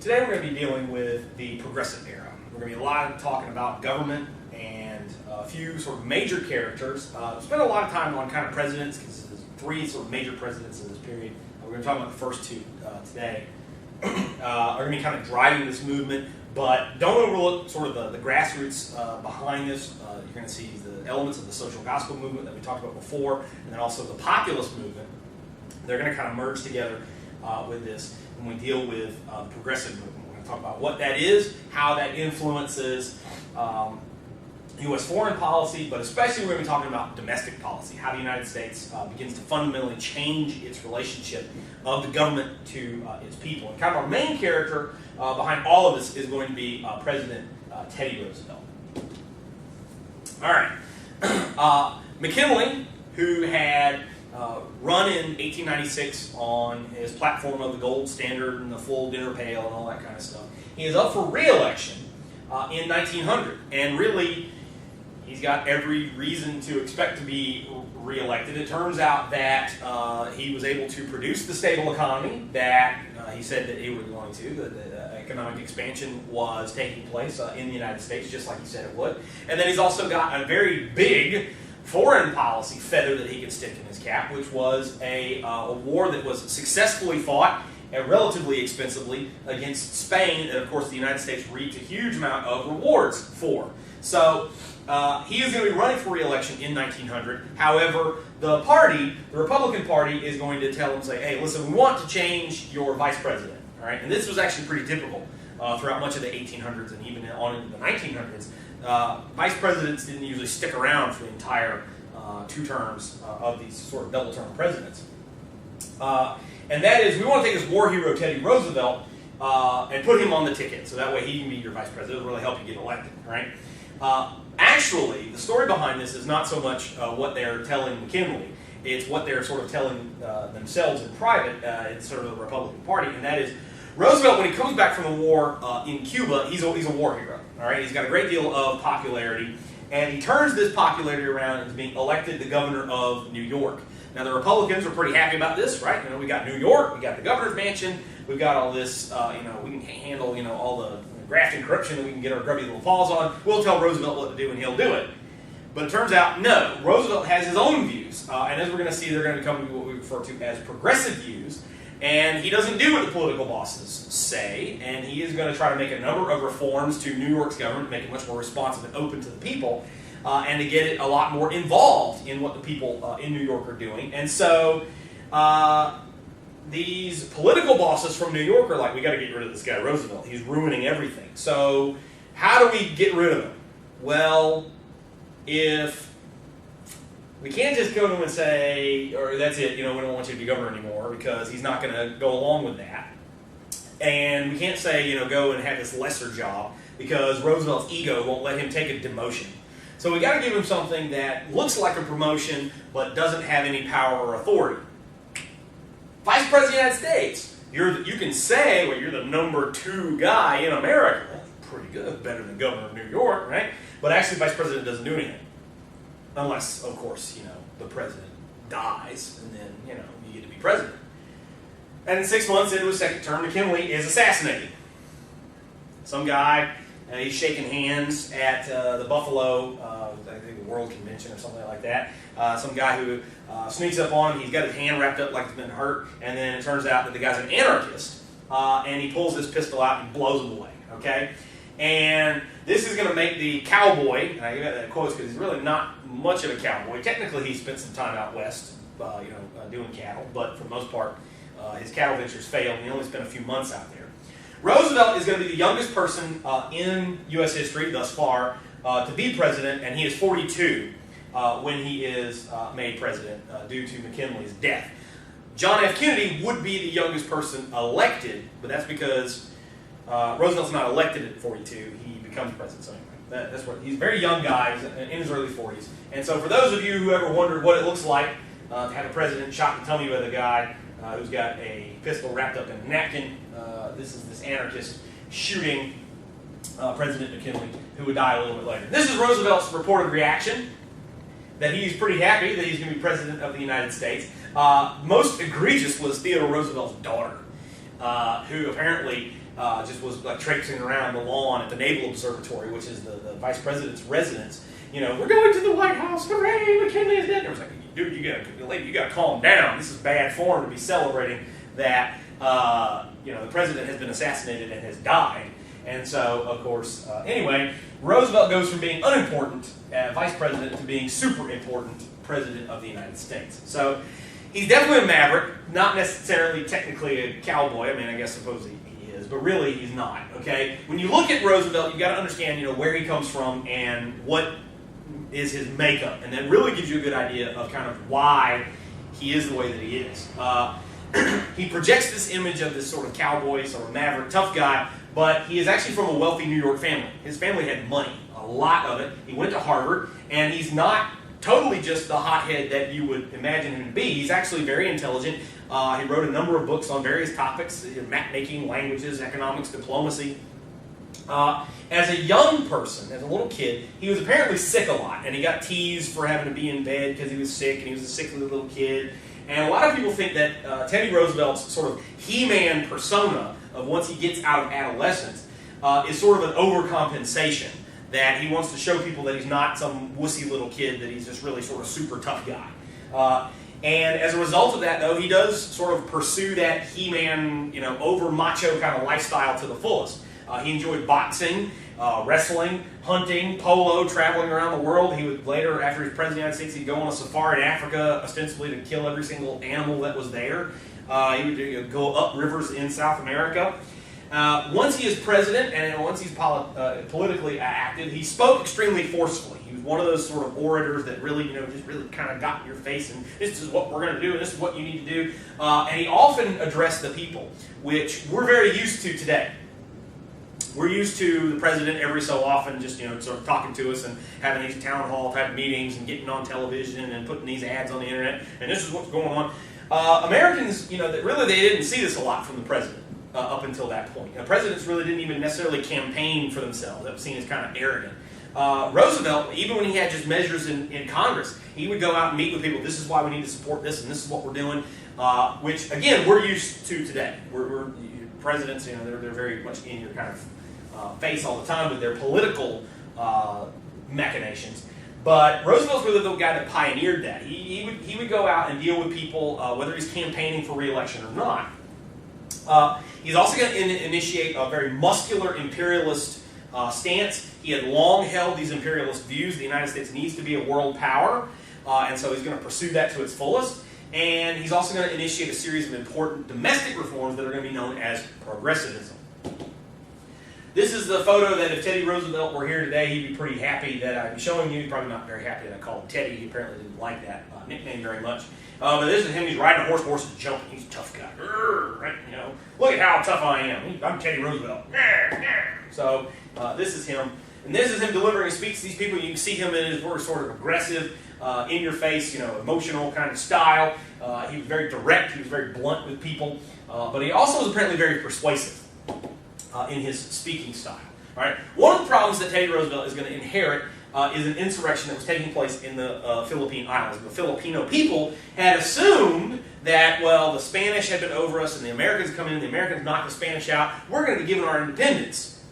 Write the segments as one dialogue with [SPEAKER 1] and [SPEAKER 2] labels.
[SPEAKER 1] Today we're going to be dealing with the progressive era. We're going to be talking about government and a few sort of major characters. Spent a lot of time on kind of presidents, because there's three sort of major presidents in this period. We're going to talk about the first two today. Are going to be kind of driving this movement, but don't overlook sort of the grassroots behind this. You're going to see the elements of the social gospel movement that we talked about before, and then also the populist movement. They're going to kind of merge together with this when we deal with the progressive movement. We're going to talk about what that is, how that influences U.S. foreign policy, but especially we're going to be talking about domestic policy, how the United States begins to fundamentally change its relationship of the government to its people. And kind of our main character behind all of this is going to be President Teddy Roosevelt. All right. McKinley, who had run in 1896 on his platform of the gold standard and the full dinner pail and all that kind of stuff, he is up for re-election in 1900, and really he's got every reason to expect to be re-elected. It turns out that he was able to produce the stable economy that he said that he was going to. The economic expansion was taking place in the United States, just like he said it would. And then he's also got a very big foreign policy feather that he could stick in his cap, which was a war that was successfully fought and relatively expensively against Spain, and of course the United States reaped a huge amount of rewards for. So he is going to be running for re-election in 1900. However, the Republican Party, is going to tell him, say, hey, listen, we want to change your vice president. All right? And this was actually pretty typical throughout much of the 1800s and even on into the 1900s. Vice presidents didn't usually stick around for the entire 2 terms of these sort of double-term presidents. And that is, we want to take this war hero, Teddy Roosevelt, and put him on the ticket, so that way he can be your vice president. It'll really help you get elected, right? Actually, the story behind this is not so much what they're telling McKinley. It's what they're sort of telling themselves in private. It's sort of the Republican Party, and that is, Roosevelt, when he comes back from the war in Cuba, he's a war hero. All right, he's got a great deal of popularity, and he turns this popularity around into being elected the governor of New York. Now, the Republicans are pretty happy about this, right? You know, we got New York, we got the governor's mansion, we've got all this, we can handle, all the graft and corruption that we can get our grubby little paws on. We'll tell Roosevelt what to do, and he'll do it. But it turns out, no, Roosevelt has his own views, and as we're going to see, they're going to become what we refer to as progressive views. And he doesn't do what the political bosses say, and he is going to try to make a number of reforms to New York's government, make it much more responsive and open to the people, and to get it a lot more involved in what the people in New York are doing. And so these political bosses from New York are like, we got to get rid of this guy Roosevelt. He's ruining everything. So how do we get rid of him? Well, if we can't just go to him and say, or that's it, we don't want you to be governor anymore, because he's not going to go along with that. And we can't say, go and have this lesser job, because Roosevelt's ego won't let him take a demotion. So we got to give him something that looks like a promotion, but doesn't have any power or authority. Vice President of the United States. You can say, well, you're the number 2 guy in America. Well, pretty good, better than governor of New York, right? But actually, Vice President doesn't do anything. Unless, of course, the president dies, and then, you get to be president. And in 6 months into his second term, McKinley is assassinated. Some guy, he's shaking hands at the Buffalo, I think the World Convention or something like that. Some guy who sneaks up on him, he's got his hand wrapped up like he's been hurt, and then it turns out that the guy's an anarchist, and he pulls his pistol out and blows him away, okay? And this is going to make the cowboy, and I give that quotes because he's really not much of a cowboy. Technically, he spent some time out west, doing cattle, but for the most part, his cattle ventures failed, and he only spent a few months out there. Roosevelt is going to be the youngest person in U.S. history thus far to be president, and he is 42 when he is made president due to McKinley's death. John F. Kennedy would be the youngest person elected, but that's because Roosevelt's not elected at 42. He becomes president. So anyway, that's what he's a very young guy. He's in his early 40s. And so for those of you who ever wondered what it looks like to have a president shot in the tummy with a guy who's got a pistol wrapped up in a napkin, this is this anarchist shooting President McKinley, who would die a little bit later. This is Roosevelt's reported reaction, that he's pretty happy that he's going to be president of the United States. Most egregious was Theodore Roosevelt's daughter. who apparently just was like traipsing around the lawn at the Naval Observatory, which is the vice president's residence. We're going to the White House, hooray, McKinley is dead. And I was like, dude, you gotta calm down. This is bad form to be celebrating that the president has been assassinated and has died. And so, of course, anyway, Roosevelt goes from being unimportant vice president to being super important president of the United States. So he's definitely a maverick, not necessarily technically a cowboy. I mean, I guess suppose he is, but really he's not. Okay, when you look at Roosevelt, you got to understand, where he comes from and what is his makeup, and that really gives you a good idea of kind of why he is the way that he is. He projects this image of this sort of cowboy, sort of maverick, tough guy, but he is actually from a wealthy New York family. His family had money, a lot of it. He went to Harvard, and he's not totally just the hothead that you would imagine him to be. He's actually very intelligent. He wrote a number of books on various topics, map-making, languages, economics, diplomacy. As a young person, as a little kid, he was apparently sick a lot, and he got teased for having to be in bed because he was sick, and he was a sickly little kid. And a lot of people think that Teddy Roosevelt's sort of He-Man persona of once he gets out of adolescence is sort of an overcompensation, that he wants to show people that he's not some wussy little kid, that he's just really sort of super tough guy. And as a result of that, though, he does sort of pursue that He-Man, over-macho kind of lifestyle to the fullest. He enjoyed boxing, wrestling, hunting, polo, traveling around the world. He would later, after he was president of the United States, he'd go on a safari in Africa, ostensibly to kill every single animal that was there. He would go up rivers in South America. Once he is president, and once he's politically active, he spoke extremely forcefully. He was one of those sort of orators that really, just really kind of got in your face, and this is what we're going to do, and this is what you need to do. And he often addressed the people, which we're very used to today. We're used to the president every so often just, sort of talking to us and having these town hall type meetings and getting on television and putting these ads on the internet, and this is what's going on. Americans, that really they didn't see this a lot from the president up until that point. Presidents really didn't even necessarily campaign for themselves. That was seen as kind of arrogant. Roosevelt, even when he had just measures in Congress, he would go out and meet with people. This is why we need to support this, and this is what we're doing, which, again, we're used to today. We're presidents, they're very much in your kind of face all the time with their political machinations. But Roosevelt's really the guy that pioneered that. He would go out and deal with people, whether he's campaigning for re-election or not. He's also going to initiate a very muscular imperialist stance. He had long held these imperialist views. The United States needs to be a world power, and so he's going to pursue that to its fullest. And he's also going to initiate a series of important domestic reforms that are going to be known as progressivism. This is the photo that if Teddy Roosevelt were here today, he'd be pretty happy that I'm showing you. He's probably not very happy that I called him Teddy. He apparently didn't like that nickname very much. But this is him. He's riding a horse. Horse is jumping. He's a tough guy. Right? Look at how tough I am. I'm Teddy Roosevelt. So this is him. And this is him delivering a speech to these people. You can see him in his sort of aggressive, in-your-face, emotional kind of style. He was very direct. He was very blunt with people. But he also was apparently very persuasive in his speaking style. Right? One of the problems that Teddy Roosevelt is going to inherit is an insurrection that was taking place in the Philippine Islands. The Filipino people had assumed that, the Spanish had been over us and the Americans come in, the Americans knocked the Spanish out, we're going to be given our independence.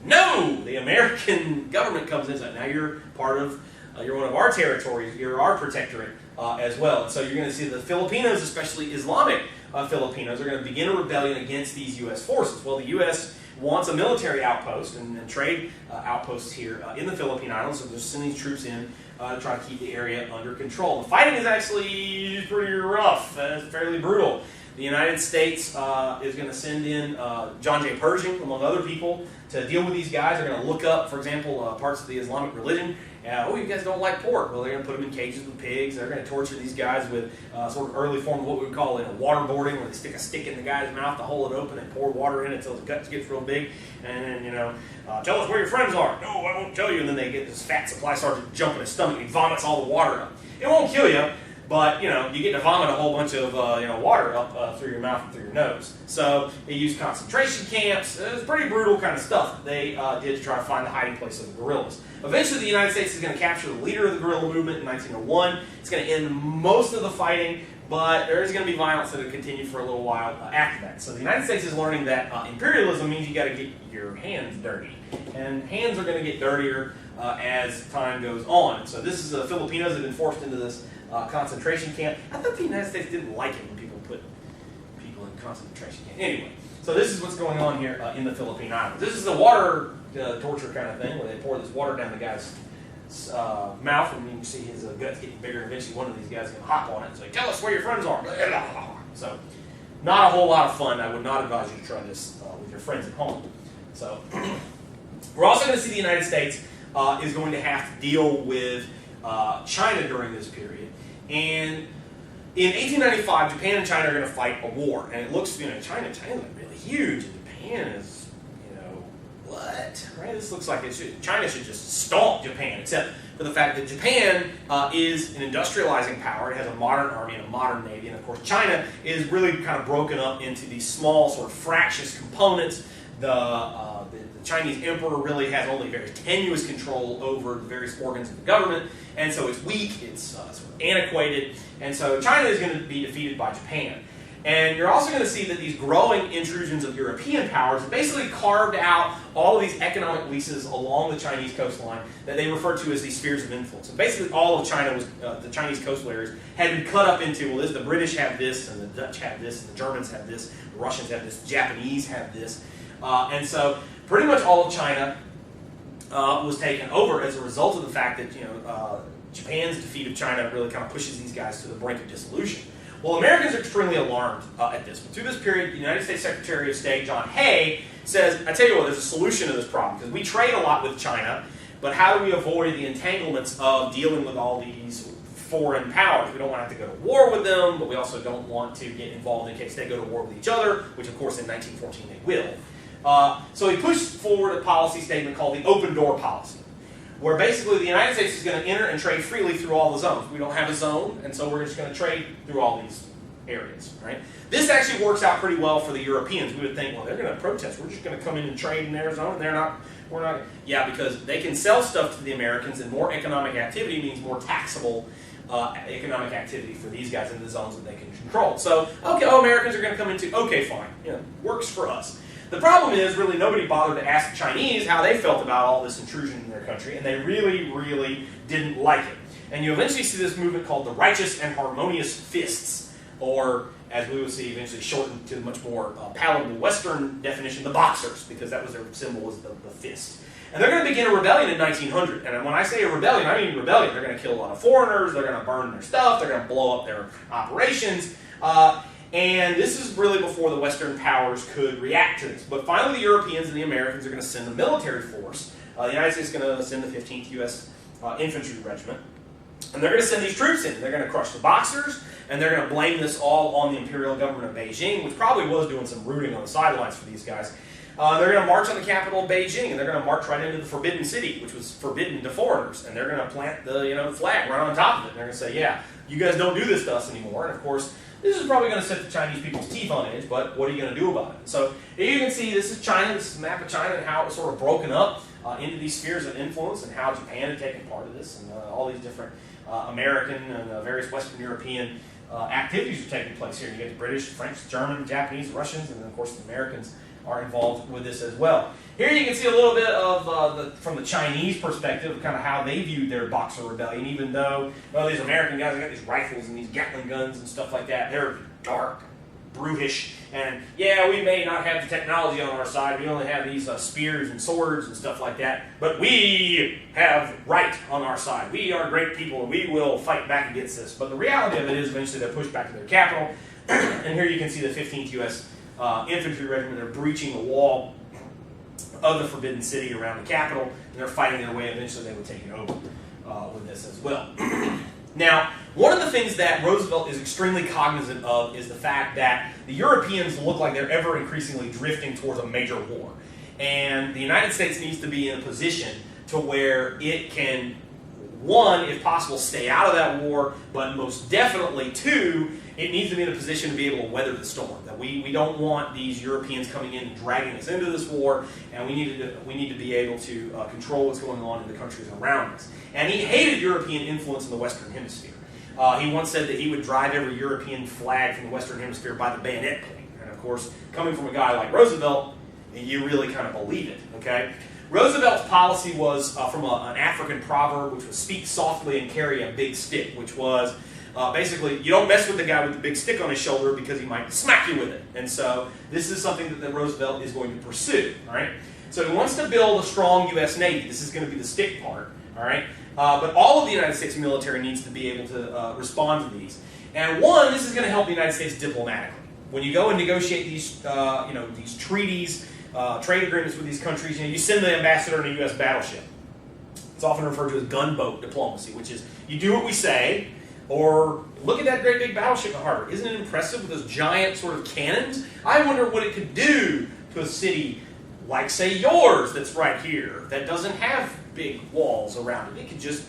[SPEAKER 1] No! The American government comes in and says, now you're part of, you're one of our territories, you're our protectorate as well. And so you're going to see the Filipinos, especially Islamic Filipinos, are going to begin a rebellion against these U.S. forces. Well, the U.S. wants a military outpost and trade outposts here in the Philippine Islands, so they're sending these troops in to try to keep the area under control. The fighting is actually pretty rough. It's fairly brutal. The United States is going to send in John J. Pershing, among other people, to deal with these guys. They're going to look up, for example, parts of the Islamic religion. You guys don't like pork. Well, they're going to put them in cages with pigs. They're going to torture these guys with sort of early form of what we would call waterboarding, where they stick a stick in the guy's mouth to hold it open and pour water in it until his guts gets real big. And then, tell us where your friends are. No, I won't tell you. And then they get this fat supply starts to jump in his stomach and he vomits all the water up. It won't kill you. But, you get to vomit a whole bunch of, water up through your mouth and through your nose. So they used concentration camps. It was pretty brutal kind of stuff that they did to try to find the hiding place of the guerrillas. Eventually, the United States is going to capture the leader of the guerrilla movement in 1901. It's going to end most of the fighting, but there is going to be violence that will continue for a little while after that. So the United States is learning that imperialism means you got to get your hands dirty, and hands are going to get dirtier as time goes on. So this is the Filipinos have been forced into this concentration camp. I thought the United States didn't like it when people put people in concentration camp. Anyway, so this is what's going on here in the Philippine Islands. This is the water torture kind of thing, where they pour this water down the guy's mouth, and you can see his guts getting bigger, and eventually one of these guys is going to hop on it and say, "Tell us where your friends are." So, not a whole lot of fun. I would not advise you to try this with your friends at home. So, we're also going to see the United States is going to have to deal with China during this period. And in 1895, Japan and China are going to fight a war. And it looks, China's really huge, and Japan is, what? Right? This looks like China should just stomp Japan, except for the fact that Japan is an industrializing power. It has a modern army and a modern navy. And of course, China is really kind of broken up into these small, sort of fractious components. The Chinese emperor really has only very tenuous control over the various organs of the government, and so it's weak, it's sort of antiquated, and so China is going to be defeated by Japan. And you're also going to see that these growing intrusions of European powers have basically carved out all of these economic leases along the Chinese coastline that they refer to as these spheres of influence. And basically all of China was, the Chinese coastal areas had been cut up into, well, the British have this, and the Dutch have this, and the Germans have this, the Russians have this, the Japanese have this. And so pretty much all of China was taken over as a result of the fact that Japan's defeat of China really kind of pushes these guys to the brink of dissolution. Well, Americans are extremely alarmed at this. But through this period, the United States Secretary of State, John Hay, says, I tell you what, there's a solution to this problem, because we trade a lot with China, but how do we avoid the entanglements of dealing with all these foreign powers? We don't want to have to go to war with them, but we also don't want to get involved in case they go to war with each other, which of course in 1914 they will. So he pushed forward a policy statement called the open door policy, where basically the United States is going to enter and trade freely through all the zones. We don't have a zone, and so we're just going to trade through all these areas. Right? This actually works out pretty well for the Europeans. We would think, well, they're going to protest. We're just going to come in and trade in their zone. We're not. Yeah, because they can sell stuff to the Americans, and more economic activity means more taxable economic activity for these guys in the zones that they can control. So, okay, Americans are going to come into, okay, fine. Works for us. The problem is, really, nobody bothered to ask the Chinese how they felt about all this intrusion in their country, and they really, really didn't like it. And you eventually see this movement called the Righteous and Harmonious Fists, or, as we will see, eventually shortened to the much more palatable Western definition, the Boxers, because that was their symbol, was the fist. And they're going to begin a rebellion in 1900. And when I say a rebellion, I mean rebellion. They're going to kill a lot of foreigners, they're going to burn their stuff, they're going to blow up their operations. And this is really before the Western powers could react to this. But finally, the Europeans and the Americans are going to send a military force. The United States is going to send the 15th U.S. Infantry Regiment. And they're going to send these troops in. They're going to crush the Boxers, and they're going to blame this all on the imperial government of Beijing, which probably was doing some rooting on the sidelines for these guys. They're going to march on the capital of Beijing, and they're going to march right into the Forbidden City, which was forbidden to foreigners. And they're going to plant the flag right on top of it. And they're going to say, yeah, you guys don't do this to us anymore. And of course, this is probably going to set the Chinese people's teeth on edge, but what are you going to do about it? So here you can see this is China, this is a map of China, and how it was sort of broken up into these spheres of influence, and how Japan had taken part of this, and all these different American and various Western European activities are taking place here. You get the British, French, German, Japanese, Russians, and then of course the Americans are involved with this as well. Here you can see a little bit of from the Chinese perspective, kind of how they viewed their Boxer Rebellion, even though these American guys, they got these rifles and these Gatling guns and stuff like that. They're dark, brutish, and yeah, we may not have the technology on our side. We only have these spears and swords and stuff like that, but we have right on our side. We are great people, and we will fight back against this. But the reality of it is eventually they're pushed back to their capital, and here you can see the 15th U.S. Infantry Regiment. They're breaching the wall of the Forbidden City around the capital, and they're fighting their way. Eventually they would take it over with this as well. Now, one of the things that Roosevelt is extremely cognizant of is the fact that the Europeans look like they're ever increasingly drifting towards a major war. And the United States needs to be in a position to where it can, one, if possible, stay out of that war, but most definitely, two, it needs to be in a position to be able to weather the storm. That we don't want these Europeans coming in and dragging us into this war, and we need to be able to control what's going on in the countries around us. And he hated European influence in the Western Hemisphere. He once said that he would drive every European flag from the Western Hemisphere by the bayonet point. And of course, coming from a guy like Roosevelt, you really kind of believe it, okay? Roosevelt's policy was from an African proverb, which was speak softly and carry a big stick, which was basically, you don't mess with the guy with the big stick on his shoulder because he might smack you with it. And so this is something that Roosevelt is going to pursue, all right? So he wants to build a strong U.S. Navy. This is going to be the stick part, all right? But all of the United States military needs to be able to respond to these. And one, this is going to help the United States diplomatically. When you go and negotiate these, these treaties, trade agreements with these countries, you send the ambassador in a U.S. battleship. It's often referred to as gunboat diplomacy, which is you do what we say, or look at that great big battleship in the harbor. Isn't it impressive with those giant sort of cannons? I wonder what it could do to a city like, say, yours that's right here, that doesn't have big walls around it. It could just,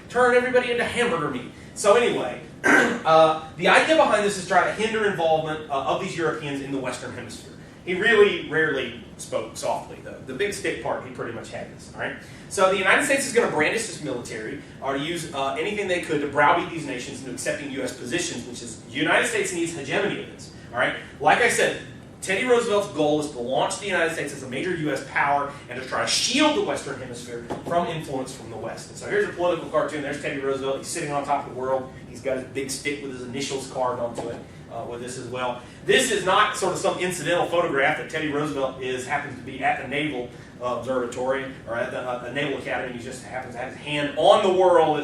[SPEAKER 1] turn everybody into hamburger meat. So anyway, the idea behind this is to try to hinder involvement of these Europeans in the Western Hemisphere. He really rarely spoke softly, though. The big stick part, he pretty much had this, all right? So the United States is going to brandish this military, or use anything they could to browbeat these nations into accepting U.S. positions, which is, the United States needs hegemony of this, all right? Like I said, Teddy Roosevelt's goal is to launch the United States as a major U.S. power and to try to shield the Western Hemisphere from influence from the West. And so here's a political cartoon. There's Teddy Roosevelt. He's sitting on top of the world. He's got his big stick with his initials carved onto it with this as well. This is not sort of some incidental photograph that Teddy Roosevelt happens to be at the Naval Observatory or at the Naval Academy. He just happens to have his hand on the world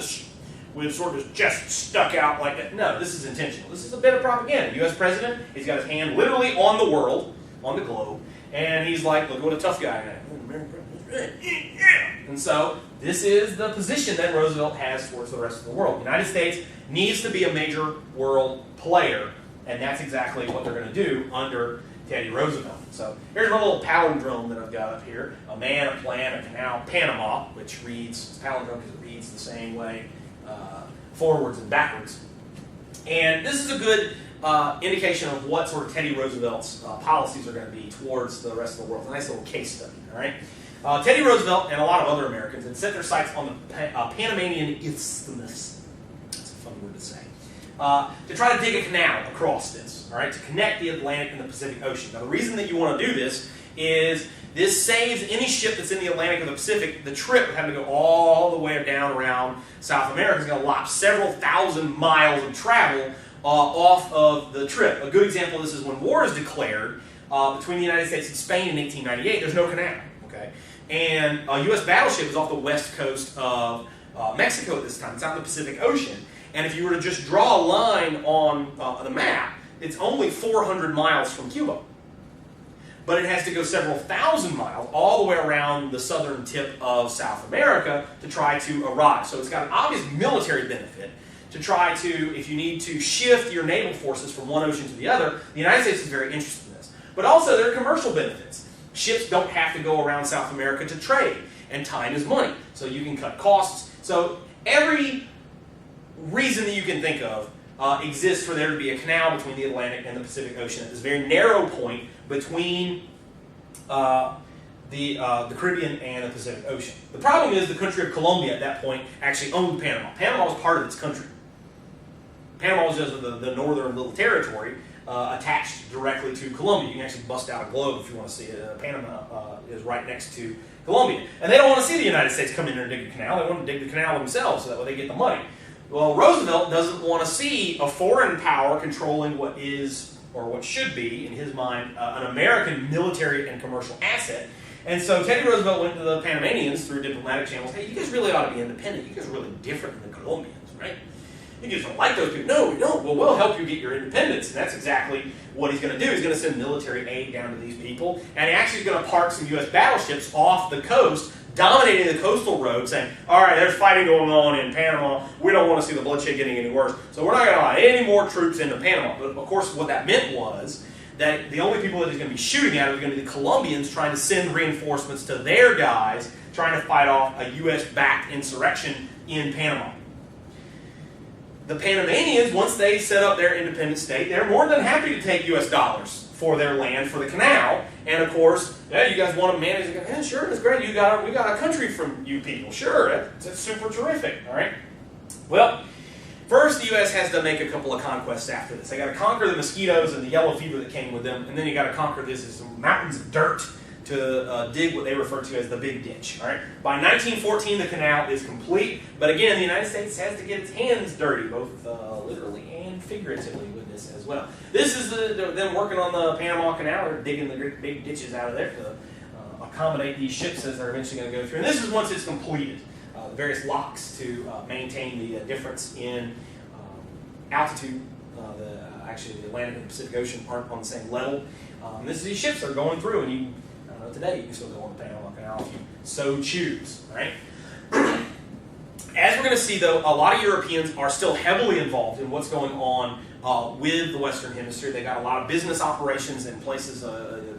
[SPEAKER 1] with sort of his chest stuck out like that. No, this is intentional. This is a bit of propaganda. U.S. president, he's got his hand literally on the world, on the globe, and he's like, look what a tough guy I am. And so this is the position that Roosevelt has towards the rest of the world. The United States needs to be a major world player, and that's exactly what they're going to do under Teddy Roosevelt. So here's my little palindrome that I've got up here. A man, a plan, a canal, Panama, which reads, it's palindrome because it reads the same way forwards and backwards. And this is a good indication of what sort of Teddy Roosevelt's policies are going to be towards the rest of the world. It's a nice little case study, all right? Teddy Roosevelt and a lot of other Americans had set their sights on the Panamanian Isthmus. That's a fun word to say. To try to dig a canal across this, all right, to connect the Atlantic and the Pacific Ocean. Now, the reason that you want to do this is this saves any ship that's in the Atlantic or the Pacific the trip of having to go all the way down around South America. It's going to lop several thousand miles of travel off of the trip. A good example of this is when war is declared between the United States and Spain in 1898. There's no canal, okay? And a U.S. battleship is off the west coast of Mexico at this time. It's out in the Pacific Ocean. And if you were to just draw a line on the map, it's only 400 miles from Cuba. But it has to go several thousand miles all the way around the southern tip of South America to try to arrive. So it's got an obvious military benefit to try to, if you need to shift your naval forces from one ocean to the other, the United States is very interested in this. But also there are commercial benefits. Ships don't have to go around South America to trade, and time is money. So you can cut costs. So every reason that you can think of exists for there to be a canal between the Atlantic and the Pacific Ocean at this very narrow point between the Caribbean and the Pacific Ocean. The problem is the country of Colombia at that point actually owned Panama. Panama was part of its country. Panama was just the northern little territory attached directly to Colombia. You can actually bust out a globe if you want to see it. Panama is right next to Colombia. And they don't want to see the United States come in there and dig a canal. They want to dig the canal themselves so that way they get the money. Well, Roosevelt doesn't want to see a foreign power controlling what is, or what should be, in his mind, an American military and commercial asset. And so Teddy Roosevelt went to the Panamanians through diplomatic channels. Hey, you guys really ought to be independent. You guys are really different than the Colombians, right? You just don't like those people. No, we don't. Well, we'll help you get your independence. And that's exactly what he's going to do. He's going to send military aid down to these people. And he actually is going to park some U.S. battleships off the coast, dominating the coastal road, saying, all right, there's fighting going on in Panama. We don't want to see the bloodshed getting any worse. So we're not going to allow any more troops into Panama. But, of course, what that meant was that the only people that he's going to be shooting at are going to be the Colombians trying to send reinforcements to their guys trying to fight off a U.S.-backed insurrection in Panama. The Panamanians, once they set up their independent state, they're more than happy to take U.S. dollars for their land, for the canal. And of course, yeah, you guys want to manage it? Yeah, sure, it's great. We got a country from you people. Sure, that's super terrific. All right. Well, first, the U.S. has to make a couple of conquests after this. They got to conquer the mosquitoes and the yellow fever that came with them, and then you got to conquer these mountains of dirt to dig what they refer to as the Big Ditch. All right. By 1914, the canal is complete, but again, the United States has to get its hands dirty, both literally and figuratively, with this as well. This is them working on the Panama Canal. They're digging the big ditches out of there to accommodate these ships as they're eventually going to go through. And this is once it's completed. The various locks to maintain the difference in altitude. Actually, the Atlantic and Pacific Ocean aren't on the same level. This is these ships that are going through, and you, today you can still go on the Panama Canal if you so choose. Right? As we're going to see, though, a lot of Europeans are still heavily involved in what's going on with the Western Hemisphere. They've got a lot of business operations in places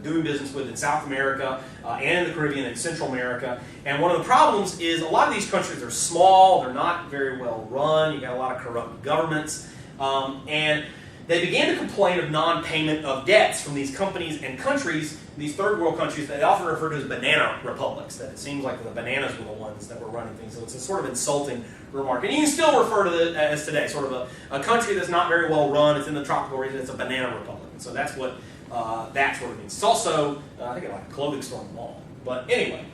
[SPEAKER 1] doing business with in South America and in the Caribbean and Central America. And one of the problems is a lot of these countries are small, they're not very well run, you got a lot of corrupt governments, and they began to complain of non-payment of debts from these companies and countries, these third world countries that they often refer to as banana republics, that it seems like the bananas were the ones that were running things. So it's a sort of insulting remark. And you can still refer to it as today, sort of a country that's not very well run, it's in the tropical region, it's a banana republic. And so that's what that sort of means. It's also, I think, like a clothing store mall. But anyway,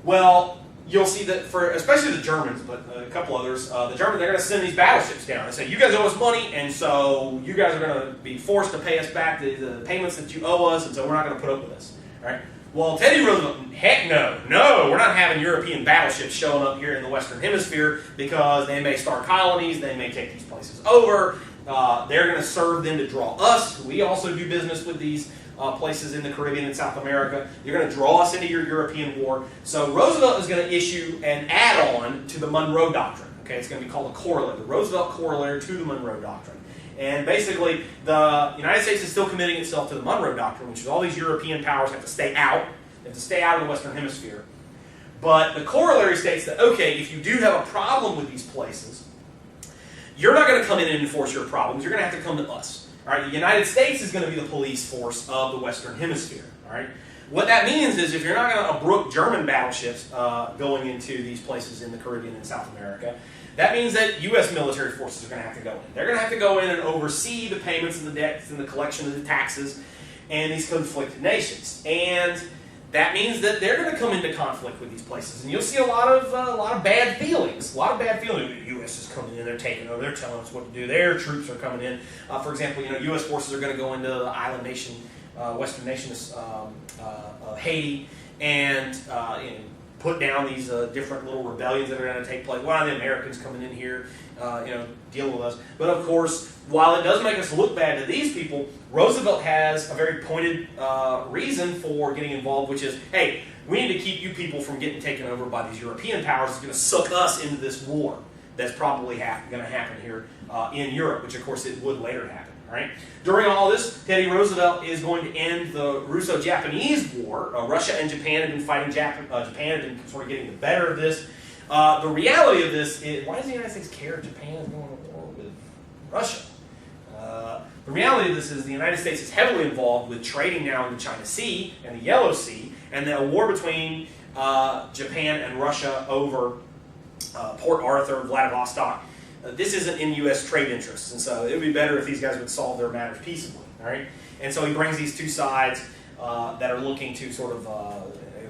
[SPEAKER 1] well, you'll see that for especially the Germans, but a couple others, the Germans, they're going to send these battleships down and say, you guys owe us money, and so you guys are going to be forced to pay us back the payments that you owe us, and so we're not going to put up with this. All right? Well, Teddy Roosevelt, heck no, we're not having European battleships showing up here in the Western Hemisphere because they may start colonies, they may take these places over, they're going to serve them to draw us. We also do business with these places in the Caribbean and South America. You're going to draw us into your European war. So Roosevelt is going to issue an add-on to the Monroe Doctrine. Okay, it's going to be called a corollary, the Roosevelt corollary to the Monroe Doctrine. And basically, the United States is still committing itself to the Monroe Doctrine, which is all these European powers have to stay out. They have to stay out of the Western Hemisphere. But the corollary states that, okay, if you do have a problem with these places, you're not going to come in and enforce your problems. You're going to have to come to us. All right? The United States is going to be the police force of the Western Hemisphere. All right? What that means is if you're not going to brook German battleships going into these places in the Caribbean and South America, that means that U.S. military forces are going to have to go in. They're going to have to go in and oversee the payments of the debts and the collection of the taxes and these conflicted nations. And that means that they're going to come into conflict with these places. And you'll see a lot of bad feelings. A lot of bad feelings. The U.S. is coming in, they're taking over, they're telling us what to do. Their troops are coming in. For example, U.S. forces are going to go into the island nation, Western nation of Haiti, and put down these different little rebellions that are going to take place. Why are the Americans coming in here, dealing with us? But of course, while it does make us look bad to these people, Roosevelt has a very pointed reason for getting involved, which is, hey, we need to keep you people from getting taken over by these European powers. It's going to suck us into this war that's probably going to happen here in Europe, which of course it would later happen. Right? During all this, Teddy Roosevelt is going to end the Russo-Japanese War. Russia and Japan had been fighting Japan had been sort of getting the better of this. The reality of this is, why does the United States care if Japan is going to war with Russia? The reality of this is the United States is heavily involved with trading now in the China Sea and the Yellow Sea, and the war between Japan and Russia over Port Arthur, Vladivostok. This isn't in U.S. trade interests, and so it would be better if these guys would solve their matters peaceably. All right, and so he brings these two sides that are looking to sort of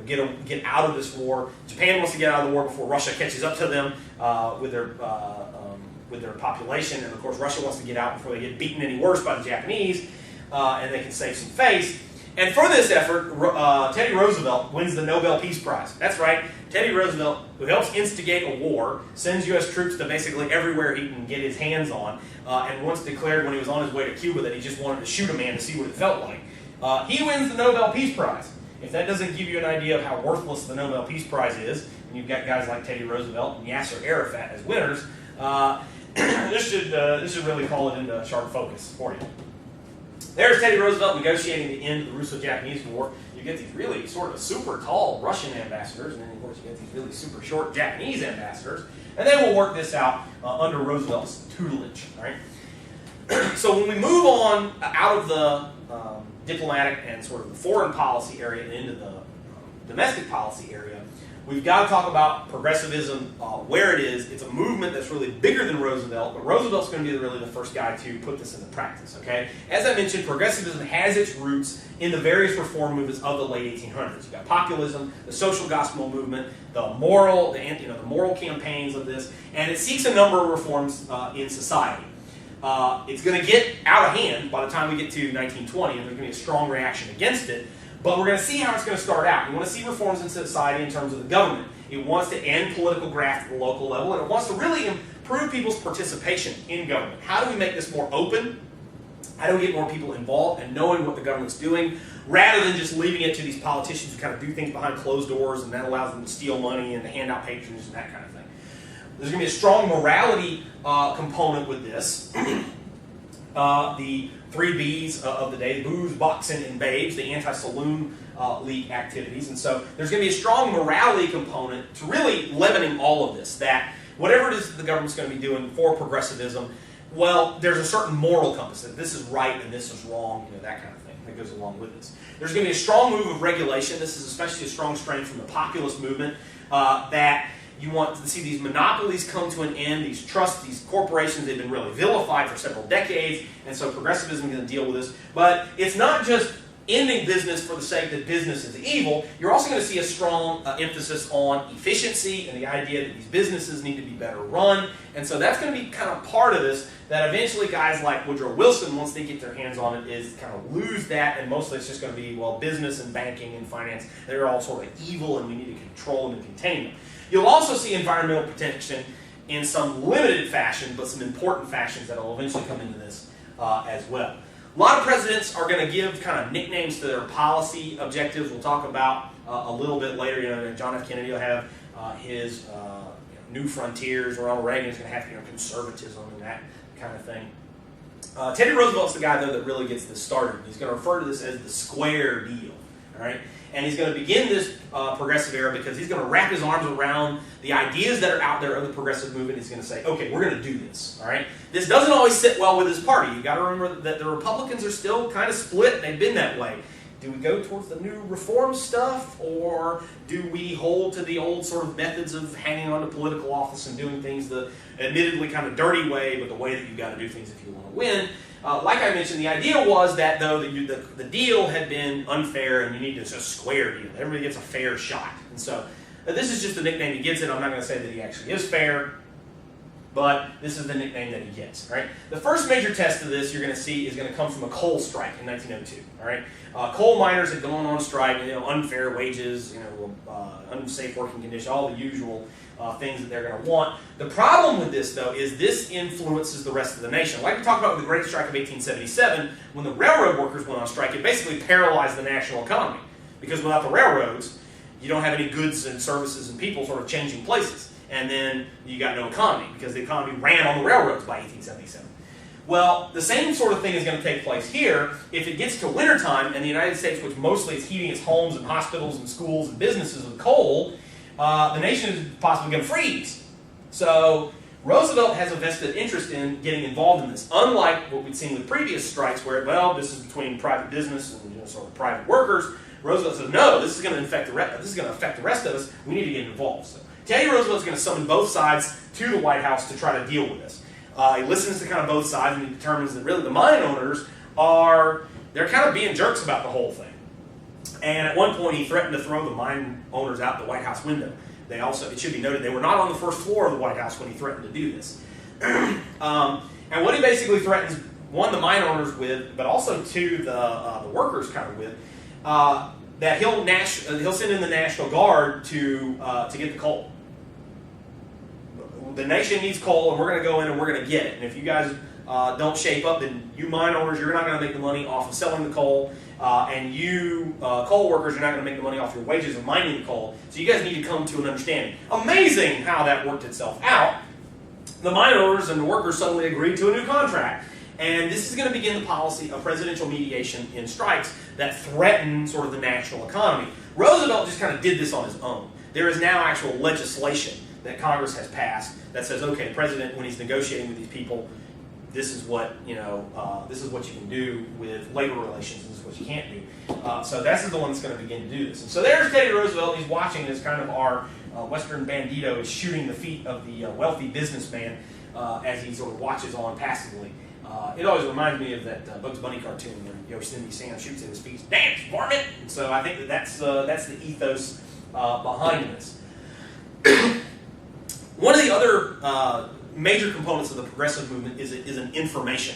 [SPEAKER 1] get out of this war. Japan wants to get out of the war before Russia catches up to them with their population, and of course Russia wants to get out before they get beaten any worse by the Japanese, and they can save some face. And for this effort, Teddy Roosevelt wins the Nobel Peace Prize. That's right, Teddy Roosevelt, who helps instigate a war, sends U.S. troops to basically everywhere he can get his hands on, and once declared when he was on his way to Cuba that he just wanted to shoot a man to see what it felt like. He wins the Nobel Peace Prize. If that doesn't give you an idea of how worthless the Nobel Peace Prize is, and you've got guys like Teddy Roosevelt and Yasser Arafat as winners, this should really call it into sharp focus for you. There's Teddy Roosevelt negotiating the end of the Russo-Japanese War. You get these really sort of super tall Russian ambassadors, and then of course you get these really super short Japanese ambassadors, and they will work this out under Roosevelt's tutelage. All right? So when we move on out of the diplomatic and sort of the foreign policy area and into the domestic policy area, we've got to talk about progressivism, where it is. It's a movement that's really bigger than Roosevelt, but Roosevelt's going to be really the first guy to put this into practice, okay? As I mentioned, progressivism has its roots in the various reform movements of the late 1800s. You've got populism, the social gospel movement, the moral campaigns of this, and it seeks a number of reforms in society. It's going to get out of hand by the time we get to 1920, and there's going to be a strong reaction against it. But we're going to see how it's going to start out. We want to see reforms in society in terms of the government. It wants to end political graft at the local level, and it wants to really improve people's participation in government. How do we make this more open? How do we get more people involved and knowing what the government's doing, rather than just leaving it to these politicians who kind of do things behind closed doors, and that allows them to steal money and to hand out patronage and that kind of thing. There's going to be a strong morality component with this. The 3 Bs of the day, booze, boxing, and babes, the anti-saloon league activities. And so there's going to be a strong morality component to really leavening all of this, that whatever it is that the government's going to be doing for progressivism, well, there's a certain moral compass, that this is right and this is wrong, that kind of thing that goes along with this. There's going to be a strong move of regulation. This is especially a strong strain from the populist movement, that you want to see these monopolies come to an end, these trusts, these corporations, they've been really vilified for several decades, and so progressivism is going to deal with this. But it's not just ending business for the sake that business is evil. You're also going to see a strong emphasis on efficiency and the idea that these businesses need to be better run. And so that's going to be kind of part of this, that eventually guys like Woodrow Wilson, once they get their hands on it, is kind of lose that, and mostly it's just going to be, well, business and banking and finance, they're all sort of evil and we need to control them and contain them. You'll also see environmental protection in some limited fashion, but some important fashions that will eventually come into this as well. A lot of presidents are going to give kind of nicknames to their policy objectives. We'll talk about a little bit later. John F. Kennedy will have his new frontiers. Ronald Reagan is going to have conservatism and that kind of thing. Teddy Roosevelt's the guy, though, that really gets this started. He's going to refer to this as the square deal. All right? And he's going to begin this progressive era because he's going to wrap his arms around the ideas that are out there of the progressive movement. He's going to say, okay, we're going to do this. All right? This doesn't always sit well with his party. You've got to remember that the Republicans are still kind of split. They've been that way. Do we go towards the new reform stuff, or do we hold to the old sort of methods of hanging on to political office and doing things the admittedly kind of dirty way, but the way that you've got to do things if you want to win? Like I mentioned, the idea was that, though, the deal had been unfair and you need a square deal. Everybody gets a fair shot. And so this is just the nickname he gets it. I'm not going to say that he actually is fair, but this is the nickname that he gets. Right? The first major test of this you're going to see is going to come from a coal strike in 1902. All right? Coal miners had gone on strike, unfair wages, unsafe working conditions, all the usual things that they're going to want. The problem with this, though, is this influences the rest of the nation. Like we talked about with the Great Strike of 1877, when the railroad workers went on strike, it basically paralyzed the national economy. Because without the railroads, you don't have any goods and services and people sort of changing places. And then you got no economy, because the economy ran on the railroads by 1877. Well, the same sort of thing is going to take place here. If it gets to wintertime, and the United States, which mostly is heating its homes and hospitals and schools and businesses with coal, the nation is possibly going to freeze. So Roosevelt has a vested interest in getting involved in this. Unlike what we'd seen with previous strikes where, well, this is between private business and sort of private workers, Roosevelt said, no, this is going to affect the rest of us. We need to get involved. So Teddy Roosevelt's going to summon both sides to the White House to try to deal with this. He listens to kind of both sides, and he determines that really the mine owners they're kind of being jerks about the whole thing. And at one point, he threatened to throw the mine owners out the White House window. It should be noted, they were not on the first floor of the White House when he threatened to do this. And what he basically threatens, one, the mine owners with, but also two, the workers kind of with, that he'll send in the National Guard to get the coal. The nation needs coal, and we're going to go in and we're going to get it. And if you guys don't shape up, then you mine owners, you're not going to make the money off of selling the coal. And you coal workers, you're not going to make the money off your wages of mining the coal. So you guys need to come to an understanding. Amazing how that worked itself out. The mine owners and the workers suddenly agreed to a new contract. And this is going to begin the policy of presidential mediation in strikes that threaten sort of the national economy. Roosevelt just kind of did this on his own. There is now actual legislation that Congress has passed that says, okay, the president, when he's negotiating with these people, this is what this is what you can do with labor relations, and this is what you can't do. So this is the one that's going to begin to do this. And so there's Teddy Roosevelt. He's watching as kind of our Western bandito is shooting the feet of the wealthy businessman as he sort of watches on passively. It always reminds me of that Bugs Bunny cartoon when Yosemite Sam shoots at his feet, "Dance, varmint!" And so I think that's the ethos behind this. One of the other major components of the progressive movement is an information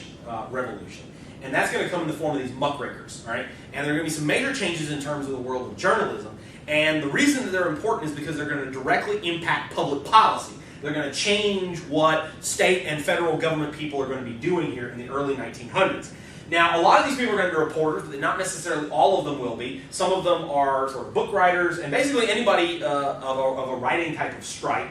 [SPEAKER 1] revolution. And that's going to come in the form of these muckrakers, all right? And there are going to be some major changes in terms of the world of journalism. And the reason that they're important is because they're going to directly impact public policy. They're going to change what state and federal government people are going to be doing here in the early 1900s. Now, a lot of these people are going to be reporters, but not necessarily all of them will be. Some of them are sort of book writers, and basically anybody of a writing type of stripe.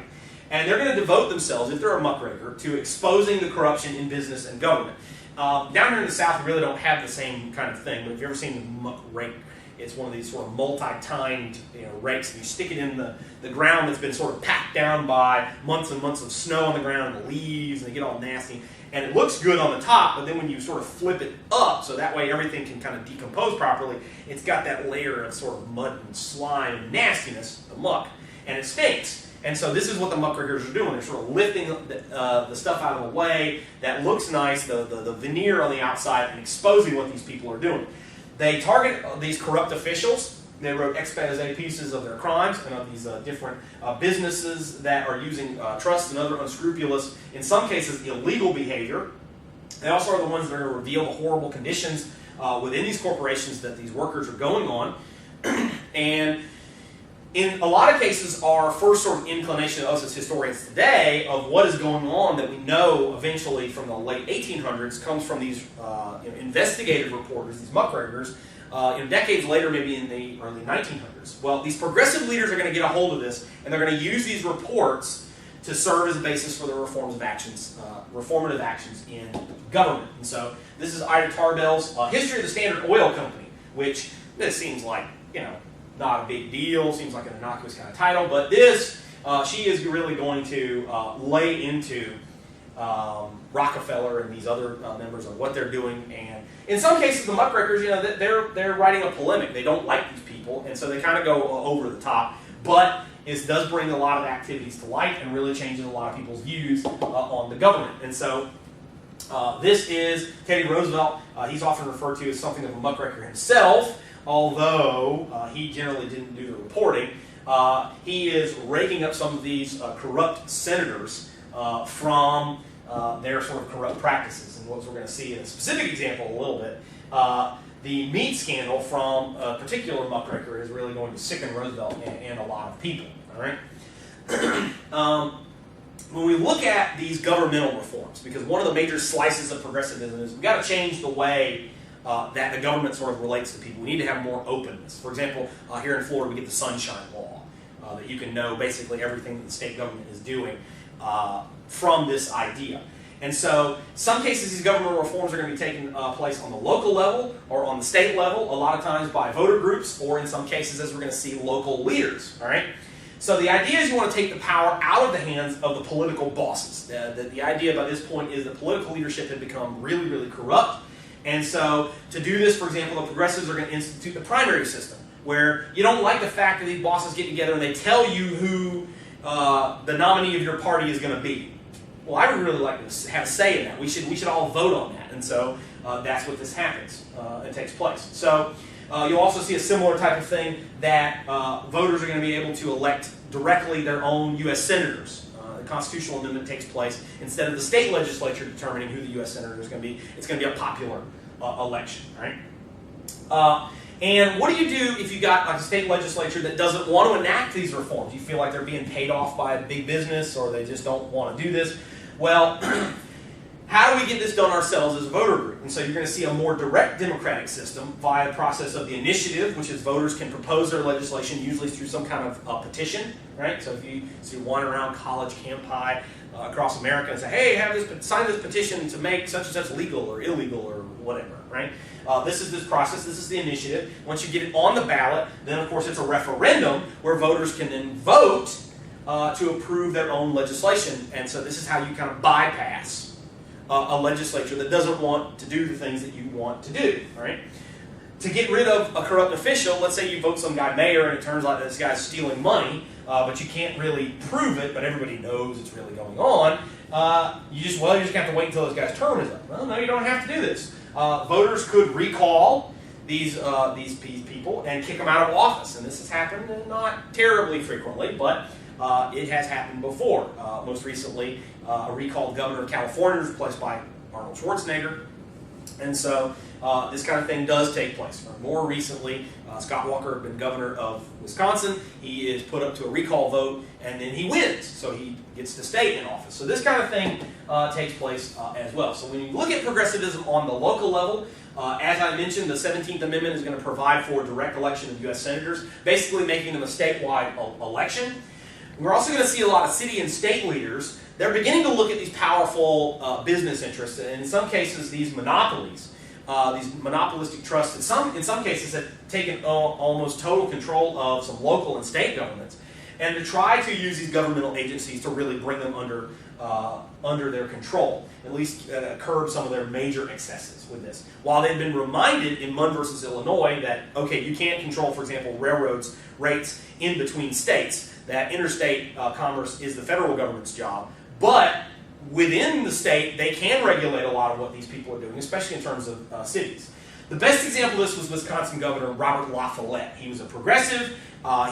[SPEAKER 1] And they're going to devote themselves, if they're a muckraker, to exposing the corruption in business and government. Down here in the South, we really don't have the same kind of thing, but if you've ever seen a muck rake, it's one of these sort of multi-tined rakes, and you stick it in the ground that's been sort of packed down by months and months of snow on the ground and the leaves, and they get all nasty. And it looks good on the top, but then when you sort of flip it up, so that way everything can kind of decompose properly, it's got that layer of sort of mud and slime and nastiness, the muck, and it stinks. And so this is what the muckrakers are doing. They're sort of lifting the stuff out of the way that looks nice, the veneer on the outside, and exposing what these people are doing. They target these corrupt officials. They wrote expose pieces of their crimes and of these different businesses that are using trust and other unscrupulous, in some cases, illegal behavior. They also are the ones that are going to reveal the horrible conditions within these corporations that these workers are going on. And in a lot of cases, our first sort of inclination of us as historians today of what is going on that we know eventually from the late 1800s comes from these investigative reporters, these muckrakers, decades later, maybe in the early 1900s. Well, these progressive leaders are going to get a hold of this, and they're going to use these reports to serve as a basis for the reformative actions in government. And so this is Ida Tarbell's History of the Standard Oil Company, which this seems like, not a big deal, seems like an innocuous kind of title, but this, she is really going to lay into Rockefeller and these other members of what they're doing. And in some cases, the muckrakers, they're writing a polemic. They don't like these people, and so they kind of go over the top. But it does bring a lot of activities to light and really changes a lot of people's views on the government. And so this is Teddy Roosevelt. He's often referred to as something of a muckraker himself, although he generally didn't do the reporting. He is raking up some of these corrupt senators from their sort of corrupt practices. And what we're going to see in a specific example a little bit, the meat scandal from a particular muckraker is really going to sicken Roosevelt and a lot of people. All right. When we look at these governmental reforms, because one of the major slices of progressivism is we've got to change the way that the government sort of relates to people. We need to have more openness. For example, here in Florida, we get the Sunshine Law, that you can know basically everything that the state government is doing from this idea. And so, some cases, these government reforms are going to be taking place on the local level or on the state level, a lot of times by voter groups, or in some cases, as we're going to see, local leaders. All right. So the idea is you want to take the power out of the hands of the political bosses. The idea by this point is that political leadership had become really, really corrupt. And so to do this, for example, the progressives are going to institute the primary system, where you don't like the fact that these bosses get together and they tell you who the nominee of your party is going to be. Well, I would really like to have a say in that. We should all vote on that. And so that's what this happens. It takes place. So you'll also see a similar type of thing that voters are going to be able to elect directly their own U.S. senators. The constitutional amendment takes place. Instead of the state legislature determining who the U.S. senator is going to be, it's going to be a popular election. Right? And what do you do if you got like a state legislature that doesn't want to enact these reforms? You feel like they're being paid off by a big business, or they just don't want to do this? Well, how do we get this done ourselves as a voter group? And so you're going to see a more direct democratic system via the process of the initiative, which is voters can propose their legislation, usually through some kind of petition, right? So if you wander around college campi across America and say, hey, sign this petition to make such and such legal or illegal or whatever, right? This is this process, this is the initiative. Once you get it on the ballot, then of course it's a referendum where voters can then vote to approve their own legislation. And so this is how you kind of bypass a legislature that doesn't want to do the things that you want to do, all right? To get rid of a corrupt official, let's say you vote some guy mayor and it turns out that this guy's stealing money, but you can't really prove it, but everybody knows it's really going on. You just have to wait until this guy's term is up. Well, no, you don't have to do this. Voters could recall these people and kick them out of office, and this has happened not terribly frequently, but it has happened before. Most recently, a recalled governor of California was replaced by Arnold Schwarzenegger. And so this kind of thing does take place. More recently, Scott Walker had been governor of Wisconsin. He is put up to a recall vote, and then he wins. So he gets to stay in office. So this kind of thing takes place as well. So when you look at progressivism on the local level, as I mentioned, the 17th Amendment is going to provide for direct election of U.S. senators, basically making them a statewide election. We're also going to see a lot of city and state leaders. They're beginning to look at these powerful business interests, and in some cases, these monopolies, these monopolistic trusts, in some cases have taken almost total control of some local and state governments, and to try to use these governmental agencies to really bring them under their control, at least curb some of their major excesses with this. While they've been reminded in Munn versus Illinois that, okay, you can't control, for example, railroads rates in between states, that interstate commerce is the federal government's job, but within the state, they can regulate a lot of what these people are doing, especially in terms of cities. The best example of this was Wisconsin Governor Robert La Follette. He was a progressive.